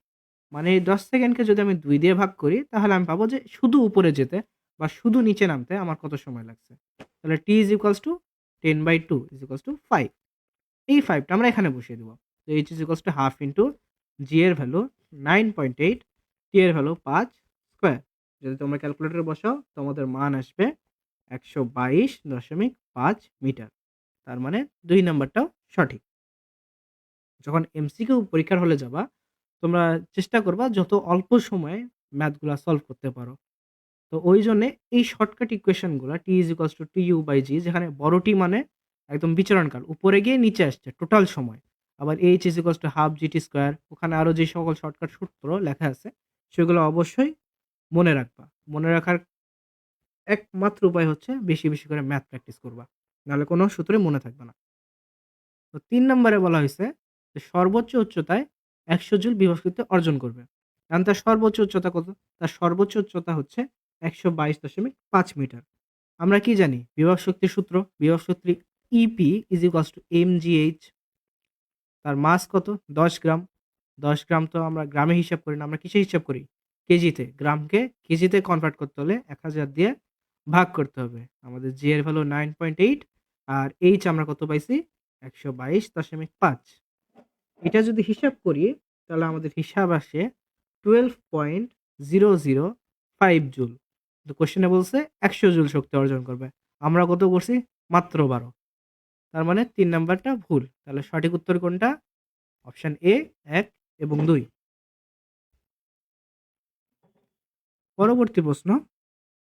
মানে এই 10 সেকেন্ডকে যদি আমি 2 দিয়ে ভাগ করি, তাহলে আমি পাবো যে শুধু উপরে যেতে বা শুধু নিচে নামতে আমার কত সময় লাগছে। তাহলে t is equals to 10/2 is equals to 5। এই 5টা আমরা এখানে বসিয়ে দেবো। তো h is equals to half into জি এর ভ্যালু 9.8, টি এর ভ্যালু 5 স্কোয়ার। যদি তোমরা ক্যালকুলেটরে বসাও, তোমাদের মান আসবে 122.5 মিটার। তার মানে 2 নাম্বারটাও সঠিক। যখন এমসিকিউ পরীক্ষার হলে যাবা, তোমরা চেষ্টা করবা যত অল্প সময়ে ম্যাথগুলা সলভ করতে পারো। তো ওই জন্যে এই শর্টকাট ইকুয়েশনগুলা টি ইজ ইকুয়ালস টু ইউ/জি, যেখানে বড় টি মানে একদম বিচরণকাল, উপরে গিয়ে নিচে আসছে টোটাল সময়। আবার H is equals to half GT square, ওখানে আরও যে সকল শর্টকাট সূত্র লেখা আছে সেগুলো অবশ্যই মনে রাখবা। মনে রাখার একমাত্র উপায় হচ্ছে বেশি বেশি করে ম্যাথ প্র্যাকটিস করবা, নাহলে কোনো সূত্রে মনে থাকবে না। তো 3 নম্বরে বলা হয়েছে যে সর্বোচ্চ উচ্চতায় 100 জুল বিভব শক্তি অর্জন করবে। কারণ তার সর্বোচ্চ উচ্চতা কত? তার সর্বোচ্চ উচ্চতা হচ্ছে 122.5 মিটার। আমরা কি জানি বিভব শক্তির সূত্র? বিভব শক্তি EP is equals to mgh. তার মাস কত? 10 গ্রাম। 10 গ্রাম তো আমরা গ্রামে হিসাব করি না, আমরা কিসে হিসাব করি? কেজিতে। গ্রামকে কেজিতে কনভার্ট করতে হলে 1000 দিয়ে ভাগ করতে হবে। আমাদের জি এর ভ্যালু 9.8, আর এইচ আমরা কত পাইছি? 122.5। এটা যদি হিসাব করি, তাহলে আমাদের হিসাব আসে 12.005 জুল। তো কোশ্চেনে বলছে 100 জুল শক্তি অর্জন করবে। আমরা কত করছি? মাত্র 12। তার মানে 3 নাম্বারটা ভুল। তাহলে সঠিক উত্তর কোনটা? অপশন এ 1 এবং 2। পরবর্তী প্রশ্ন,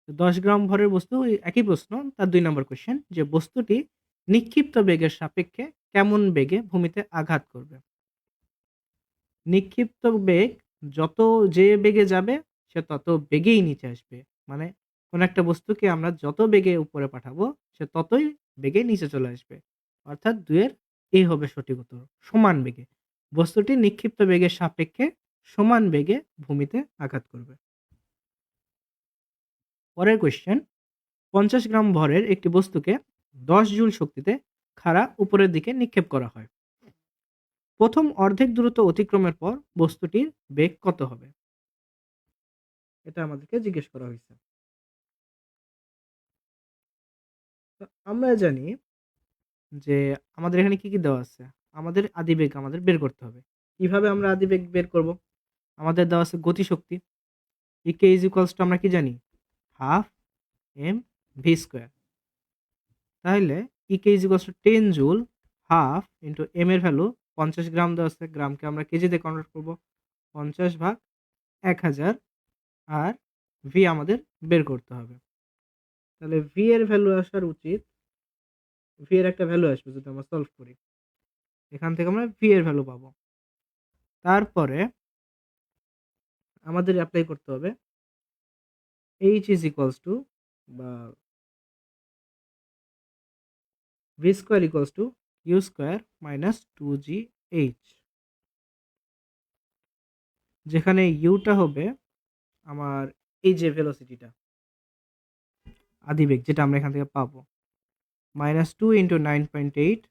10 গ্রাম ভরের বস্তু, এই একই প্রশ্ন, তার 2 নম্বর কোয়েশ্চেন, যে বস্তুটি নিক্ষিপ্ত বেগের সাপেক্ষে কেমন বেগে ভূমিতে আঘাত করবে? নিক্ষিপ্ত বেগ যত যে বেগে যাবে সে তত বেগেই নিচে আসবে। মানে কোন একটা বস্তুকে আমরা যত বেগে উপরে পাঠাবো সে ততই বেগে নিচে চলে আসবে। অর্থাৎ 2 এর এই হবে সঠিক উত্তর, সমান বেগে। বস্তুটি নিক্ষিপ্ত বেগের সাপেক্ষে সমান বেগে ভূমিতে আঘাত করবে। পরের কোয়েশ্চেন, 50 গ্রাম ভরের একটি বস্তুকে 10 জুল শক্তিতে খাড়া উপরের দিকে নিক্ষেপ করা হয়। প্রথম অর্ধেক দূরত্ব অতিক্রমের পর বস্তুটির বেগ কত হবে? এটা আমাদেরকে জিজ্ঞেস করা হয়েছে। তো আমরা জানি যে আমাদের এখানে কি দেওয়া আছে? আমাদের আদিবেগ আমাদের বের করতে হবে। কিভাবে আমরা আদিবেগ বের করব? আমাদের দেওয়া আছে গতিশক্তি। ইকে ইজ ইকুয়ালস টু আমরা কি জানি? Half m v square. তাহলে EK is equals to 10 joule, half into m এর ভ্যালু 50 গ্রাম দেওয়া আছে, গ্রামকে আমরা কেজিতে কনভার্ট করব। 50 ভাগ 1000, আর ভি আমাদের বের করতে হবে। তাহলে ভি এর ভ্যালু আসার উচিত, ভি এর একটা ভ্যালু আসবে যদি আমরা সলভ করি। এখান থেকে আমরা ভি এর ভ্যালু পাবো। তারপরে আমাদের অ্যাপ্লাই করতে হবে এইচ ইজ ইকুয়ালস টু বা V square equals to you square minus 2gh, যেখানে ইউটা হবে আমার এই যে ভেলোসিটিটা আদিবেগ যেটা আমরা এখান থেকে পাবো -2 ইন্টু 9.8,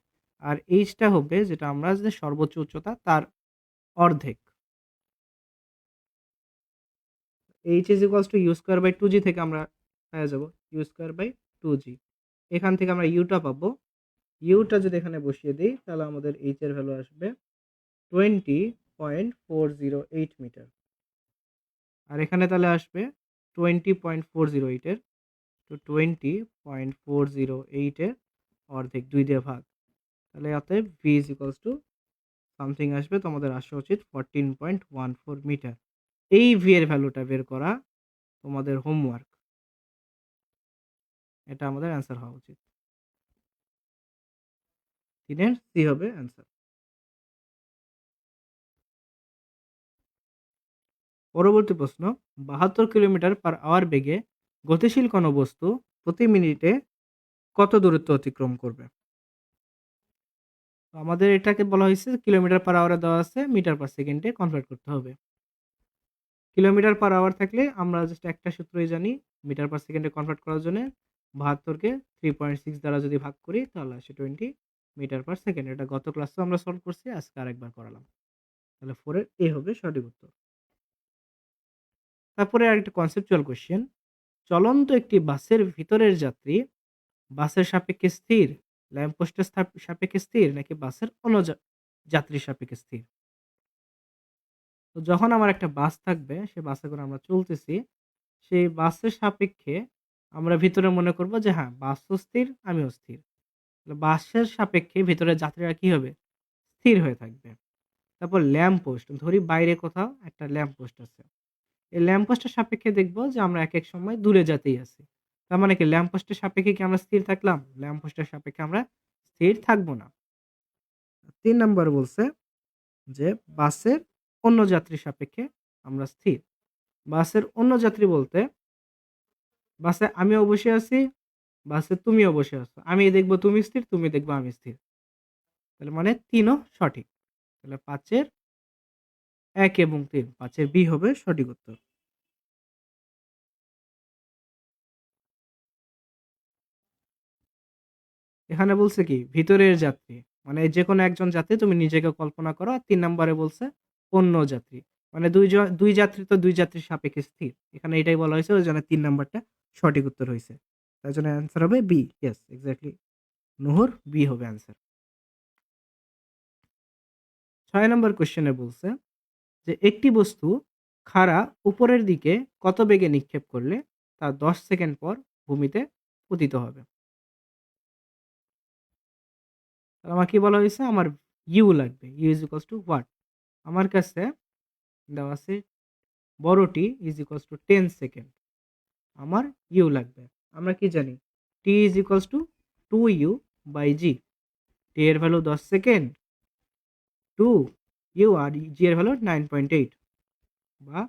আর এইচটা হবে যেটা আমরা যে সর্বোচ্চ উচ্চতা তার অর্ধেক। H is equals to you square by 2g থেকে আমরা পেয়ে যাবো ইউ স্কোয়ার বাই 2g। এখান থেকে আমরা ইউটা পাবো। ইউটা যদি এখানে বসিয়ে দিই তাহলে আমাদের এইচ এর ভ্যালু আসবে 20.408 মিটার, আর এখানে তাহলে আসবে 20.408 এর, তো 20.408 এর অর্ধেক 2 দিয়ে ভাগ, তাহলে অতএব V is equals to something আসবে, তোমাদের আসা উচিত 14.14 মিটার। এই ভি এর ভ্যালুটা বের করা তোমাদের হোমওয়ার্ক, এটা আমাদের অ্যান্সার হওয়া উচিত। 3 এর সি হবে অ্যান্সার। পরবর্তী প্রশ্ন, 72 কিলোমিটার পার আওয়ার বেগে গতিশীল কোনো বস্তু প্রতি মিনিটে কত দূরত্ব অতিক্রম করবে? তো আমাদের এটাকে বলা হয়েছে কিলোমিটার পার আওয়ারে দেওয়া আছে, মিটার পার সেকেন্ডে কনভার্ট করতে হবে। কিলোমিটার পার আওয়ার থাকলে আমরা জাস্ট একটা সূত্রই জানি, মিটার পার সেকেন্ডে কনভার্ট করার জন্য 72কে 3.6 দ্বারা যদি ভাগ করি তাহলে আসে 20 মিটার পার সেকেন্ড। এটা গত ক্লাসে আমরা সলভ করছি, আজকে আরেকবার করালাম। তাহলে 4 এর এ হবে সঠিক উত্তর। তারপরে আরেকটা কনসেপচুয়াল কোয়েশ্চেন, চলন্ত একটি বাসের ভিতরের যাত্রী বাসের সাপেক্ষে স্থির, ল্যাম্পপোস্টের সাপেক্ষে স্থির, নাকি বাসের অন্য যাত্রীর সাপেক্ষে স্থির? তো যখন আমার একটা বাস থাকবে, সে বাসে করে আমরা চলতেছি, সেই বাসের সাপেক্ষে আমরা ভিতরে মনে করব যে হ্যাঁ, বাসও স্থির, আমিও স্থির। তাহলে বাসের সাপেক্ষে ভিতরের যাত্রীরা কি হবে? স্থির হয়ে থাকবে। তারপর ল্যাম্প পোস্ট, ধরি বাইরে কোথাও একটা ল্যাম্প পোস্ট আছে। এই ল্যাম্প পোস্টের সাপেক্ষে দেখব যে আমরা একেক সময় দূরে যেতেই আছি। তার মানে কি ল্যাম্প পোস্টের সাপেক্ষে কি আমরা স্থির থাকলাম? ল্যাম্প পোস্টের সাপেক্ষে আমরা স্থির থাকব না। ৩ নাম্বার বলছে যে বাসের অন্য যাত্রীর সাপেক্ষে আমরা স্থির। বাসের অন্য যাত্রী বলতে বাসে আমিও বসে আছি, বাসে তুমিও বসে আছো। আমি দেখব তুমি স্থির, তুমি দেখবা আমি স্থির। তাহলে মানে ৩ ও সঠিক। তাহলে ৫ এর ১ এবং ৩, ৫ এর বি হবে সঠিক উত্তর। এখানে বলছে কি ভিতরের যাত্রী, মানে যেকোনো একজন যাত্রী তুমি নিজেকে কল্পনা করো। আর ৩ নম্বরে বলছে অন্য যাত্রী, মানে ২ যাত্রী তো ২ যাত্রীর সাপেক্ষে স্থির। এখানে এটাই বলা হয়েছে, ওইজন্য ৩ নাম্বারটা সঠিক উত্তর হইছে। তার জন্য অ্যান্সার হবে বি। ইয়েস, এক্সাক্টলি নুহুর, বি হবে অ্যান্সার। ৬ নম্বর কোয়েশ্চেনে বলছে যে একটি বস্তু খাড়া উপরের দিকে কত বেগে নিক্ষেপ করলে তা ১০ সেকেন্ড পর ভূমিতে পতিত হবে? তাহলে আমার কি বলা হয়েছে? আমার ইউ লাগবে। U is equals to what? আমার কাছে দেওয়া আছে বড় t is equals to 10 second. আমার ইউ লাগবে। আমরা কি জানি? T is equals to 2u by g. T এর ভ্যালু 10 সেকেন্ড, 2 ইউ, আর জি এর ভ্যালু 9.8, বা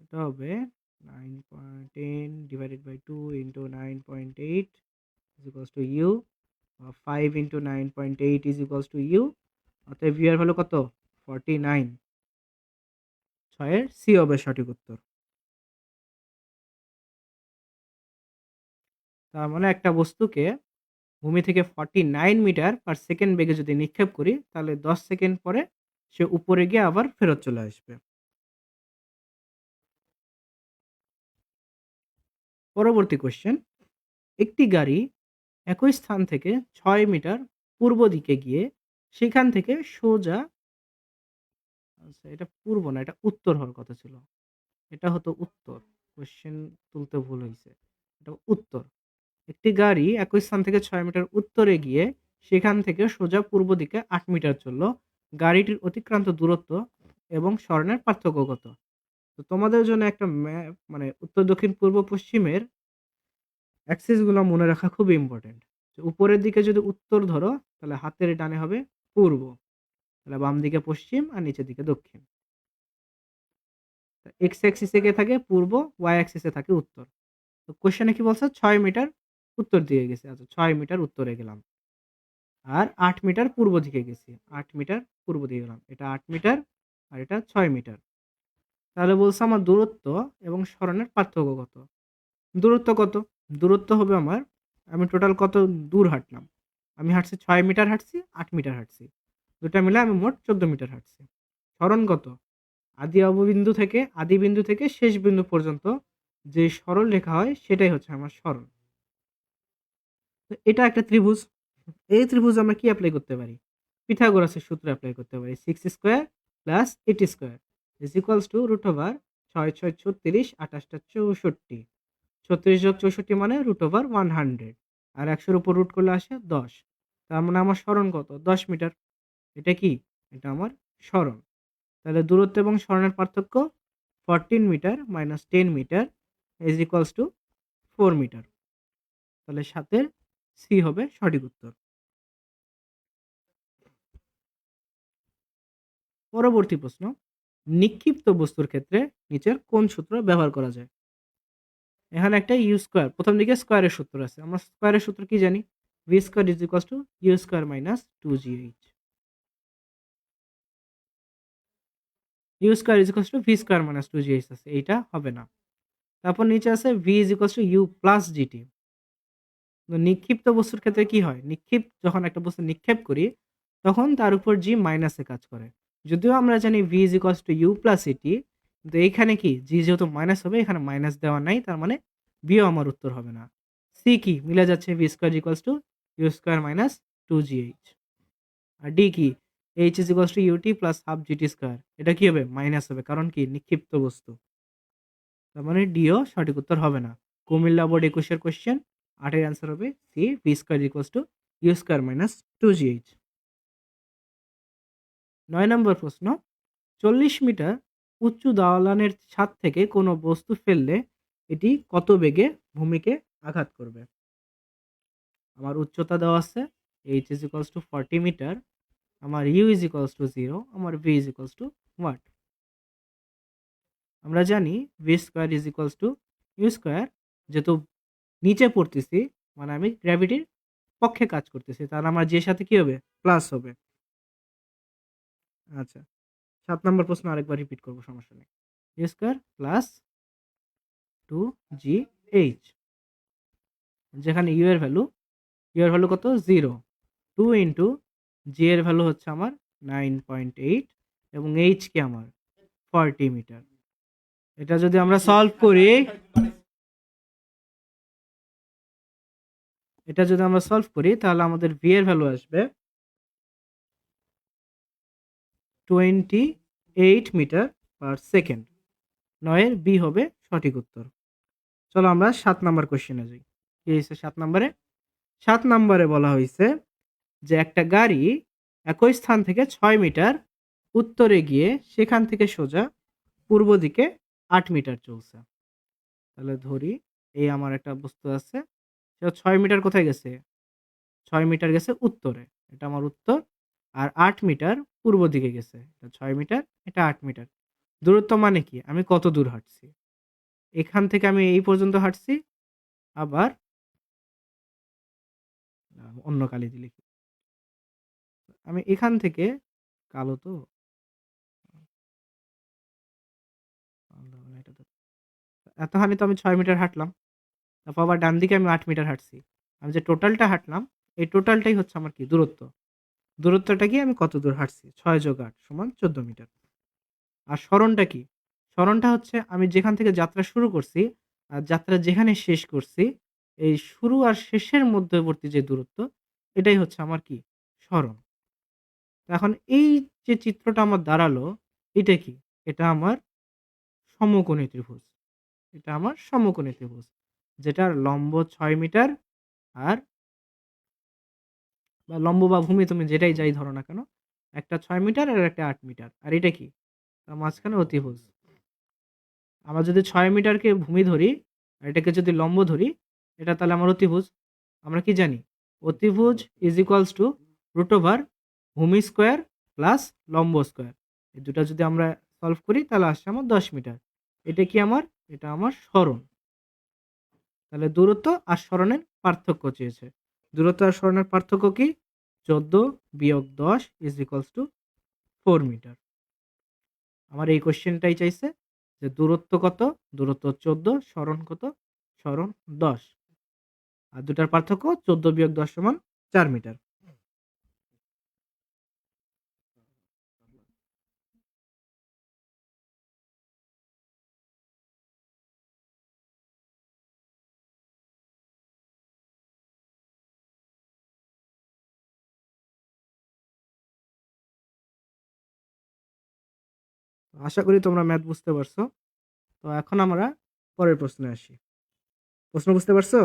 এটা হবে 9.10 divided by 2 into 9.8 is equals to u, 5 into 9.8 is equals to u. অতএব ইউ এর ভ্যালু কত? 49। 6 এর সি হবে সঠিক উত্তর। তার মানে একটা বস্তুকে ভূমি থেকে 49 মিটার পার সেকেন্ড বেগে যদি নিক্ষেপ করি তাহলে 10 সেকেন্ড পরে সে উপরে গিয়ে আবার ফেরত চলে আসবে। পরবর্তী কোশ্চেন, একটি গাড়ি একই স্থান থেকে 6 মিটার পূর্ব দিকে গিয়ে সেখান থেকে সোজা, আচ্ছা এটা পূর্ব না, এটা উত্তর হওয়ার কথা ছিল। এটা হতো উত্তর। কোশ্চেন তুলতে ভুল হয়েছে। এটা উত্তর। একটি গাড়ি একই স্থান থেকে 6 মিটার উত্তরে গিয়ে সেখান থেকে সোজা পূর্ব দিকে 8 মিটার চলল। গাড়িটির অতিক্রান্ত দূরত্ব এবং স্মরণের পার্থক্য কত? তো তোমাদের জন্য একটা ম্যাপ, মানে উত্তর, দক্ষিণ, পূর্ব, পশ্চিমের অ্যাক্সিস গুলো মনে রাখা খুবই ইম্পর্টেন্ট। উপরের দিকে যদি উত্তর ধরো তাহলে হাতের ডানে হবে পূর্ব, তাহলে বাম দিকে পশ্চিম আর নিচের দিকে দক্ষিণ। এক্স অ্যাক্সিসে কে থাকে পূর্ব, ওয়াই অ্যাক্সিসে থাকে উত্তর। তো কোশ্চেনে কি বলছে 6 মিটার উত্তর দিকে গেছে। আচ্ছা 6 মিটার উত্তরে গেলাম, আর 8 মিটার পূর্ব দিকে গেছি, 8 মিটার পূর্ব দিকে গেলাম, এটা 8 মিটার আর এটা 6 মিটার। তাহলে বলছে আমার দূরত্ব এবং সরণের পার্থক্য কত। দূরত্ব কত? দূরত্ব হবে আমার, আমি টোটাল কত দূর হাঁটলাম, আমি হাঁটছি 6 মিটার হাঁটছি, 8 মিটার হাঁটছি, দুটা মিলে আমি মোট 14 মিটার হাঁটছি। সরণ কত? আদি বিন্দু থেকে শেষ বিন্দু পর্যন্ত যে সরল রেখা হয় সেটাই হচ্ছে আমার সরণ। তো এটা একটা ত্রিভুজ। এই ত্রিভুজ আমরা কি অ্যাপ্লাই করতে পারি? পিথাগোরাসের সূত্র অ্যাপ্লাই করতে পারি। 6 square plus 8 square is equals to root over 6 6 36 28 64, 36 যোগ 64 মানে রুট ওভার 100, আর 100-এর উপর রুট করলে আসে 10। তার মানে আমার সরণ কত? 10 মিটার। এটা কি? এটা আমার সরণ। তাহলে দূরত্ব এবং সরণের পার্থক্য 14 metre minus 10 metre is equals to 4 metre. তাহলে 7-এর সি হবে সঠিক উত্তর। পরবর্তী প্রশ্ন, নিক্ষিপ্ত বস্তুর ক্ষেত্রে নিচের কোন সূত্র ব্যবহার করা যায়? এখানে একটা ইউ স্কোয়ার, প্রথম দিকে স্কোয়ারের সূত্র আছে। আমরা স্কোয়ারের সূত্র কি জানি? V square is equals to you square minus 2gh। U square is equals to V square minus 2gh আছে, এইটা হবে না। তারপর নিচে আছে V is equals to you plus G T. নিক্ষিপ্ত বস্তুর ক্ষেত্রে কি হয়? যখন একটা বস্তু নিক্ষেপ করি তখন তার উপর জি মাইনাসে কাজ করে। যদিও আমরা জানি V is equals to you plus at, কিন্তু এইখানে কি জি যেহেতু মাইনাস হবে, এখানে মাইনাস দেওয়া নাই, তার মানে বিও আমার উত্তর হবে না। সি কি মিলে যাচ্ছে, v square equals to you square minus 2gh। আর ডি কি? H is equals to UT plus half GT square, এটা কি হবে? মাইনাস হবে, কারণ কি নিক্ষিপ্ত বস্তু। তার মানে ডিও সঠিক উত্তর হবে না। কুমিল্লা বোর্ড 21-এর কোশ্চেন, 8-এর অ্যান্সার হবে C, V square equals to you square minus 2gh। 9 নম্বর প্রশ্ন, 40 মিটার উঁচু দালানের ছাদ থেকে কোনো বস্তু ফেললে এটি কত বেগে ভূমিকে আঘাত করবে? আমার উচ্চতা দেওয়া আছে, H is equals to 40 metre, আমার ইউ ইজ ইকুয়ালস টু 0, আমার V is equals to what. আমরা জানি V square is equals to you square, যেহেতু নিচে পড়তেছি মানে আমি গ্র্যাভিটির পক্ষে কাজ করতেছি, তাহলে আমার যে সাথে কি হবে? প্লাস হবে। আচ্ছা 7 নম্বর প্রশ্ন আরেকবার রিপিট করবো, সমস্যা নেই। ইউ স্কোয়ার প্লাস 2gh, যেখানে ইউ এর ভ্যালু কত? 0, 2 ইন্টু জি এর ভ্যালু হচ্ছে আমার 9.8 এবং এইচ কি আমার 40 মিটার। এটা যদি আমরা সলভ করি, তাহলে আমাদের ভি এর ভ্যালু আসবে 28 মিটার পার সেকেন্ড। 9-এর বি হবে সঠিক উত্তর। চলো আমরা 7 নাম্বার কোশ্চেনে যাই। কি হয়েছে 7 নাম্বারে? 7 নাম্বারে বলা হয়েছে যে একটা গাড়ি একই স্থান থেকে 6 মিটার উত্তরে গিয়ে সেখান থেকে সোজা পূর্ব দিকে 8 মিটার চলছে। তাহলে ধরি এই আমার একটা বস্তু আছে, সেটা 6 মিটার কোথায় গেছে? 6 মিটার গেছে উত্তরে, এটা আমার উত্তর, আর 8 মিটার পূর্ব দিকে গেছে, এটা 6 মিটার, এটা 8 মিটার। দূরত্ব মানে কি? আমি কত দূর হাঁটছি, এখান থেকে আমি এই পর্যন্ত হাঁটছি, আবার অন্য কালি দিয়ে লিখি, আমি এখান থেকে, কালো তো এতখানি তো আমি 6 মিটার হাঁটলাম, তারপর আবার ডান দিকে আমি 8 মিটার হাঁটছি। আমি যে টোটালটা হাঁটলাম, এই টোটালটাই হচ্ছে আমার কি? দূরত্ব। দূরত্বটা কি? আমি কত দূর হাঁটছি, 6 যোগ 8 সমান 14 মিটার। আর সরণটা কি? সরণটা হচ্ছে আমি যেখান থেকে যাত্রা শুরু করছি আর যাত্রা যেখানে শেষ করছি, এই শুরু আর শেষের মধ্যবর্তী যে দূরত্ব, এটাই হচ্ছে আমার কি? সরণ। এখন এই যে চিত্রটা আমার দাঁড়ালো, এটা কি? এটা আমার সমকোণী ত্রিভুজ। এটা আমার সমকোণী ত্রিভুজ, যেটার লম্ব 6 মিটার, আর বা লম্ব বা ভূমি তুমি যেটাই যাই ধরো না কেন, একটা 6 মিটার আর একটা 8 মিটার, আর এটা কি? তার মাঝখানে অতিভুজ। আমরা যদি 6 মিটারকে ভূমি ধরি আর এটাকে যদি লম্ব ধরি, এটা তাহলে আমার অতিভুজ। আমরা কি জানি? অতিভুজ is equals to root over ভূমি স্কোয়ার প্লাস লম্ব স্কোয়ার। এই দুটা যদি আমরা সলভ করি তাহলে আসছে আমার 10 মিটার। এটা কি আমার? এটা আমার সরণ। তাহলে দূরত্ব আর সরণের পার্থক্য চেয়েছে। দূরত্ব আর সরণের পার্থক্য কি? 14 বিয়োগ 10 ইজ ইকুয়ালস টু 4 মিটার। আমার এই কোশ্চেনটাই চাইছে যে দূরত্ব কত? দূরত্ব 14, সরণ কত? সরণ 10। আর দুটার পার্থক্য 14 বিয়োগ 10 সমান 4 মিটার। আশা করি তোমরা ম্যাথ বুঝতে পারছো। তো এখন আমরা পরের প্রশ্নে আসি। প্রশ্ন বুঝতে পারছো?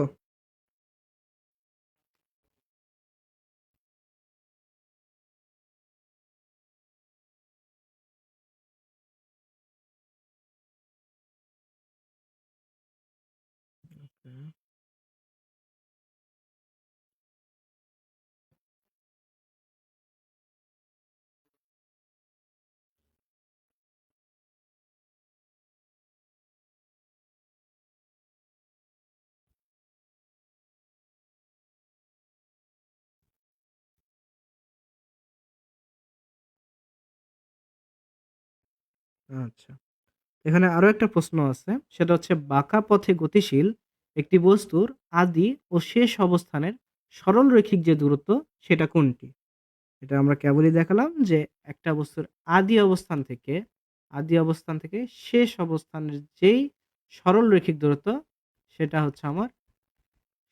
আচ্ছা। এখানে আরো একটা প্রশ্ন আছে। সেটা হচ্ছে বাঁকা পথে গতিশীল একটি বস্তুর আদি ও শেষ অবস্থানের সরল রৈখিক যে দূরত্ব সেটা কোনটি? এটা আমরা কেবলই দেখালাম যে একটা বস্তুর আদি অবস্থান থেকে শেষ অবস্থানের যেই সরল রৈখিক দূরত্ব সেটা হচ্ছে আমার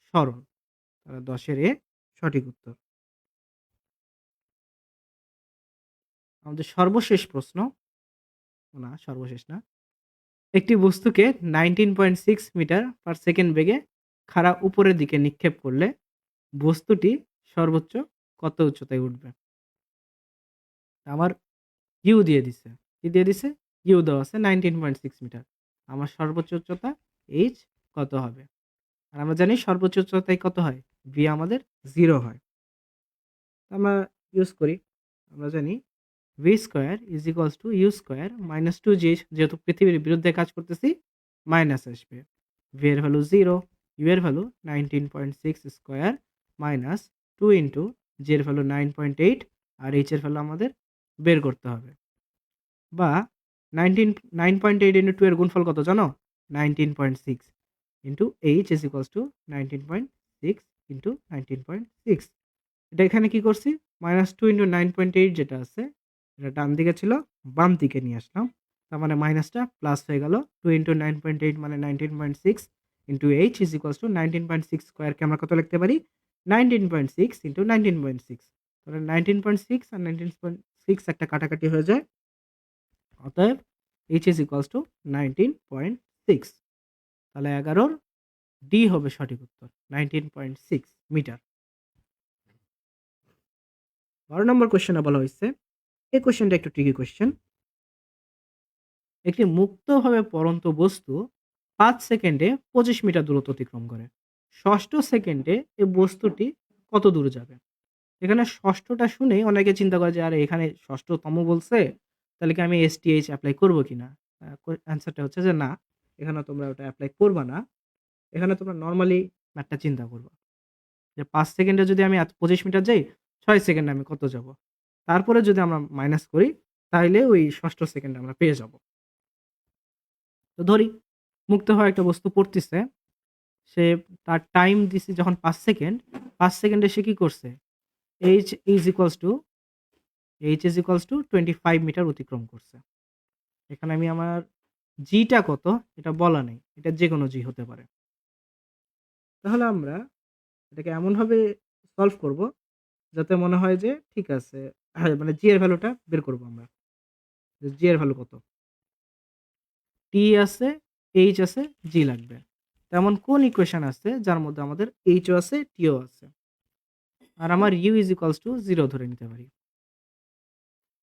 সরণ। তাহলে 10 এর এ সঠিক উত্তর। আমাদের সর্বশেষ প্রশ্ন, না সর্বশেষ না। একটি বস্তুকে 19.6 মিটার পার সেকেন্ড বেগে খাড়া উপরের দিকে নিক্ষেপ করলে বস্তুটি সর্বোচ্চ কত উচ্চতায় উঠবে? আমার ইউ দিয়ে দিছে। কি দিয়ে দিছে? ইউ দেওয়া আছে 19.6 মিটার। আমার সর্বোচ্চ উচ্চতা এইচ কত হবে? আর আমরা জানি সর্বোচ্চ উচ্চতায় কত হয়? ভি আমাদের 0 হয়। আমরা ইউজ করি। আমরা জানি V square is equals to you square minus 2জি, যেহেতু পৃথিবীর বিরুদ্ধে কাজ করতেছি মাইনাস আসবে। ভি এর ভ্যালু 0, ইউ এর ভ্যালু 19.6 স্কয়ার মাইনাস 2 ইন্টু জি এর ভ্যালু 9.8 আর এইচ এর ভ্যালু আমাদের বের করতে হবে। বা 9.8 ইন্টু 2 এর গুণফল কত জানো? 19.6 into H is equals two 19.6 into 19.6। এটা এখানে কি করছি? -2 ইন্টু 9.8 যেটা আছে, এটা ডান দিকে ছিল, বাম দিকে নিয়ে আসলাম। তার মানে মাইনাসটা প্লাস হয়ে গেল। 2 ইন্টু 9.8 মানে 19.6 into H is equals two 19.6 স্কোয়ারকে আমরা কত লিখতে পারি? 19.6 ইন্টু 19.6। তাহলে 19.6 আর 19.6 একটা কাটাকাটি হয়ে যায়। অতএব এইচ ইজ ইকুয়ালস টু 19.6। তাহলে 11-র ডি হবে সঠিক উত্তর, 19.6 মিটার। 12 নম্বর কোয়েশ্চেনে বলা হয়েছে, এই কোয়েশ্চেনটা একটু ট্রিকি কোয়েশ্চেন। একটি মুক্তভাবে পড়ন্ত বস্তু 5 সেকেন্ডে 25 মিটার দূরত্ব অতিক্রম করে। ষষ্ঠ সেকেন্ডে এই বস্তুটি কত দূরে যাবে? এখানে ষষ্ঠটা শুনেই অনেকে চিন্তা করে যে আরে এখানে ষষ্ঠতম বলছে, তাহলে কি আমি এসটিএইচ এপ্লাই করব কিনা? অ্যান্সারটা হচ্ছে যে না, এখানে তোমরা ওটা এপ্লাই করবা না। এখানে তোমরা নরমালি ম্যাথটা চিন্তা করবা। যে ৫ সেকেন্ডে যদি আমি 25 মিটার যাই, ৬ সেকেন্ডে আমি কত যাব? তারপরে যদি আমরা মাইনাস করি, তাইলে ওই ষষ্ঠ সেকেন্ডে আমরা পেয়ে যাব। তো ধরি মুক্ত হওয়া একটা বস্তু পড়তিছে, সে তার টাইম দিছি যখন ৫ সেকেন্ড, ৫ সেকেন্ডে সে কি করছে? H is equals to H is equals to 25 metre অতিক্রম করছে। এখানে আমি আমার জি টা কত এটা বলা নেই। এটা যেকোনো জি হতে পারে। তাহলে আমরা এটাকে এমনভাবে সলভ করব যাতে মনে হয় যে ঠিক আছে, হ্যাঁ, মানে জি এর ভ্যালুটা বের করব আমরা। যে জি এর ভ্যালু কত? টি আছে, এইচ আছে, জি লাগবে। তেমন কোন ইকুয়েশন আছে যার মধ্যে আমাদের এইচও আছে, টিও আছে? আর আমার ইউ ইজ ইকুয়ালস টু 0 ধরে নিতে পারি।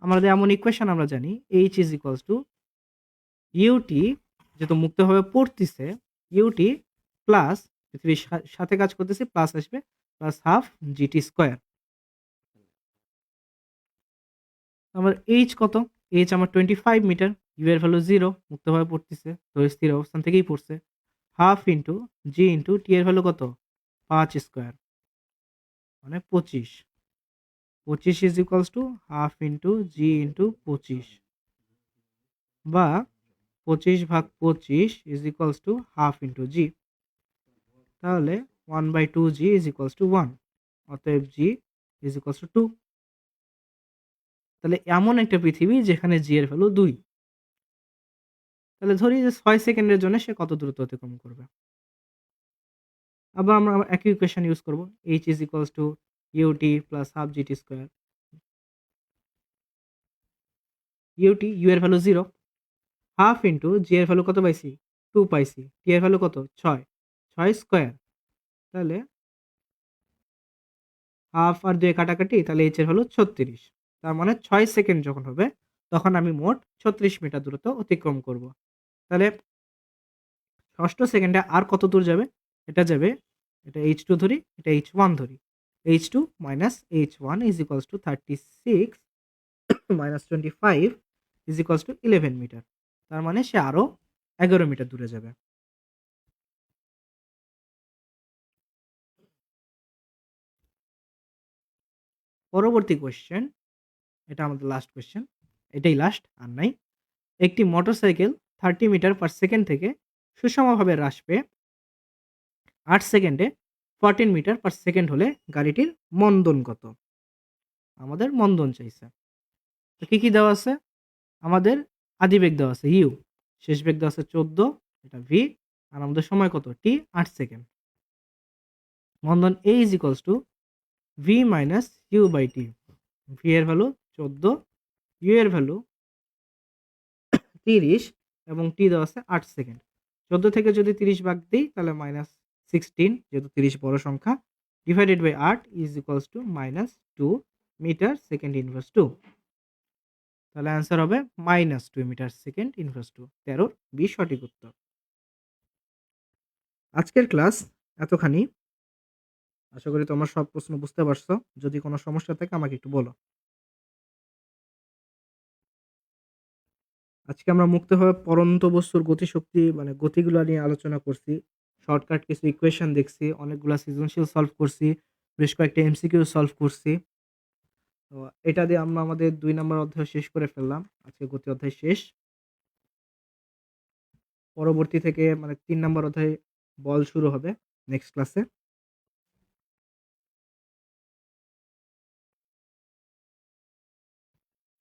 আমাদের এমন ইকুয়েশন আমরা জানি H is equals to U T, যেহেতু মুক্তভাবে পড়তিছে, ইউটি প্লাস পৃথিবীর সাথে কাজ করতেছে প্লাস আসবে প্লাস হাফ জিটি স্কোয়ার। আমার এইচ কত? এইচ আমার 25 মিটার, ইউ এর ভ্যালু 0, মুক্তভাবে পড়তেছে, তো স্থির অবস্থান থেকেই পড়ছে। Half into g into t এর ভ্যালু কত? 5 স্কোয়ার, মানে 25। 25 is equals to half into g into 25, বা 25/25 is equals to half into g. তাহলে 1/2 জি ইজ ইকুয়ালস টু 1, অতএব জি ইজ ইকুয়ালস টু 2। তাহলে এমন একটা পৃথিবী যেখানে জি এর ভ্যালু 2। তাহলে ধরি যে 6 সেকেন্ডের জন্য সে কত দূরত্ব অতিক্রম করবে। আবার আমরা একই ইকুয়েশন ইউজ করব, H is equals to UT plus half GT square. U T, U এর ভ্যালু 0, হাফ ইন্টু জি এর ভ্যালু কত পাইছি? 2 পাইছি, টি এর ভ্যালু কত? 6, 6 স্কোয়ার। তাহলে হাফ আর 2 কাটাকাটি, তাহলে এইচ এর ভ্যালু 36। তার মানে 6 সেকেন্ড যখন হবে তখন আমি মোট 36 মিটার দূরত্ব অতিক্রম করব। তাহলে ষষ্ঠ সেকেন্ডে আর কত দূর যাবে? এটা যাবে, এটা H2 ধরি, এটা H1 ধরি। H2 মাইনাস H1 ইজ ইকুয়ালস টু 36 মাইনাস 25 ইজ ইকুয়ালস টু 11 মিটার। তার মানে সে আরো 11 মিটার দূরে যাবে। পরবর্তী কোয়েশ্চেন, এটা আমাদের লাস্ট কোয়েশ্চেন, এটাই লাস্ট আর নাই। একটি মোটরসাইকেল 30 মিটার পার সেকেন্ড থেকে সুষমভাবে হ্রাস পেয়ে 8 সেকেন্ডে 14 মিটার পার সেকেন্ড হলে গাড়িটির মন্দন কত? আমাদের মন্দন চাইছে। তো কি দেওয়া আছে? আমাদের আদি বেগ দেওয়া আছে ইউ, শেষ বেগ দেওয়া আছে 14, এটা ভি, আর আমাদের সময় কত? T 8 second. মন্দন a is equals to v minus u by t. V এর ভ্যালু 14, ইউ এর ভ্যালু 30 এবং টি দেওয়া আছে 8 সেকেন্ড। 14 থেকে যদি 30 ভাগ দিই তাহলে মাইনাস 16, যেহেতু 30 বড় সংখ্যা, divided by 8 is equals to minus 2 metre second inverse 2। তাহলে অ্যান্সার হবে minus 2 metre second inverse 2। 13 B সঠিক উত্তর। আজকের ক্লাস এতখানি। আশা করি তোমরা সব প্রশ্ন বুঝতে পারছো। যদি কোনো সমস্যা থাকে আমাকে একটু বলো। আজকে আমরা মুক্তভাবে পড়ন্ত বস্তুর গতিশক্তি মানে গতিগুলা নিয়ে আলোচনা করছি। শর্টকাট কিছু ইকুয়েশন দেখছি, অনেকগুলা সৃজনশীল সলভ করছি, বেশ কয়েকটা এমসিকিউ সলভ করছি। তো এটা দিয়ে আমরা আমাদের 2 নাম্বার অধ্যায় শেষ করে ফেললাম। আজকে গতি অধ্যায় শেষ। পরবর্তী থেকে মানে 3 নাম্বার অধ্যায়ে বল শুরু হবে নেক্সট ক্লাসে।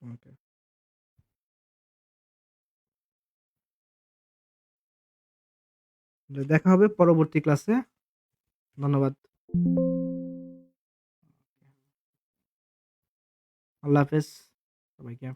ওকে। দেখা হবে পরবর্তী ক্লাসে। ধন্যবাদ। আল্লাহ হাফেজ সবাইকে।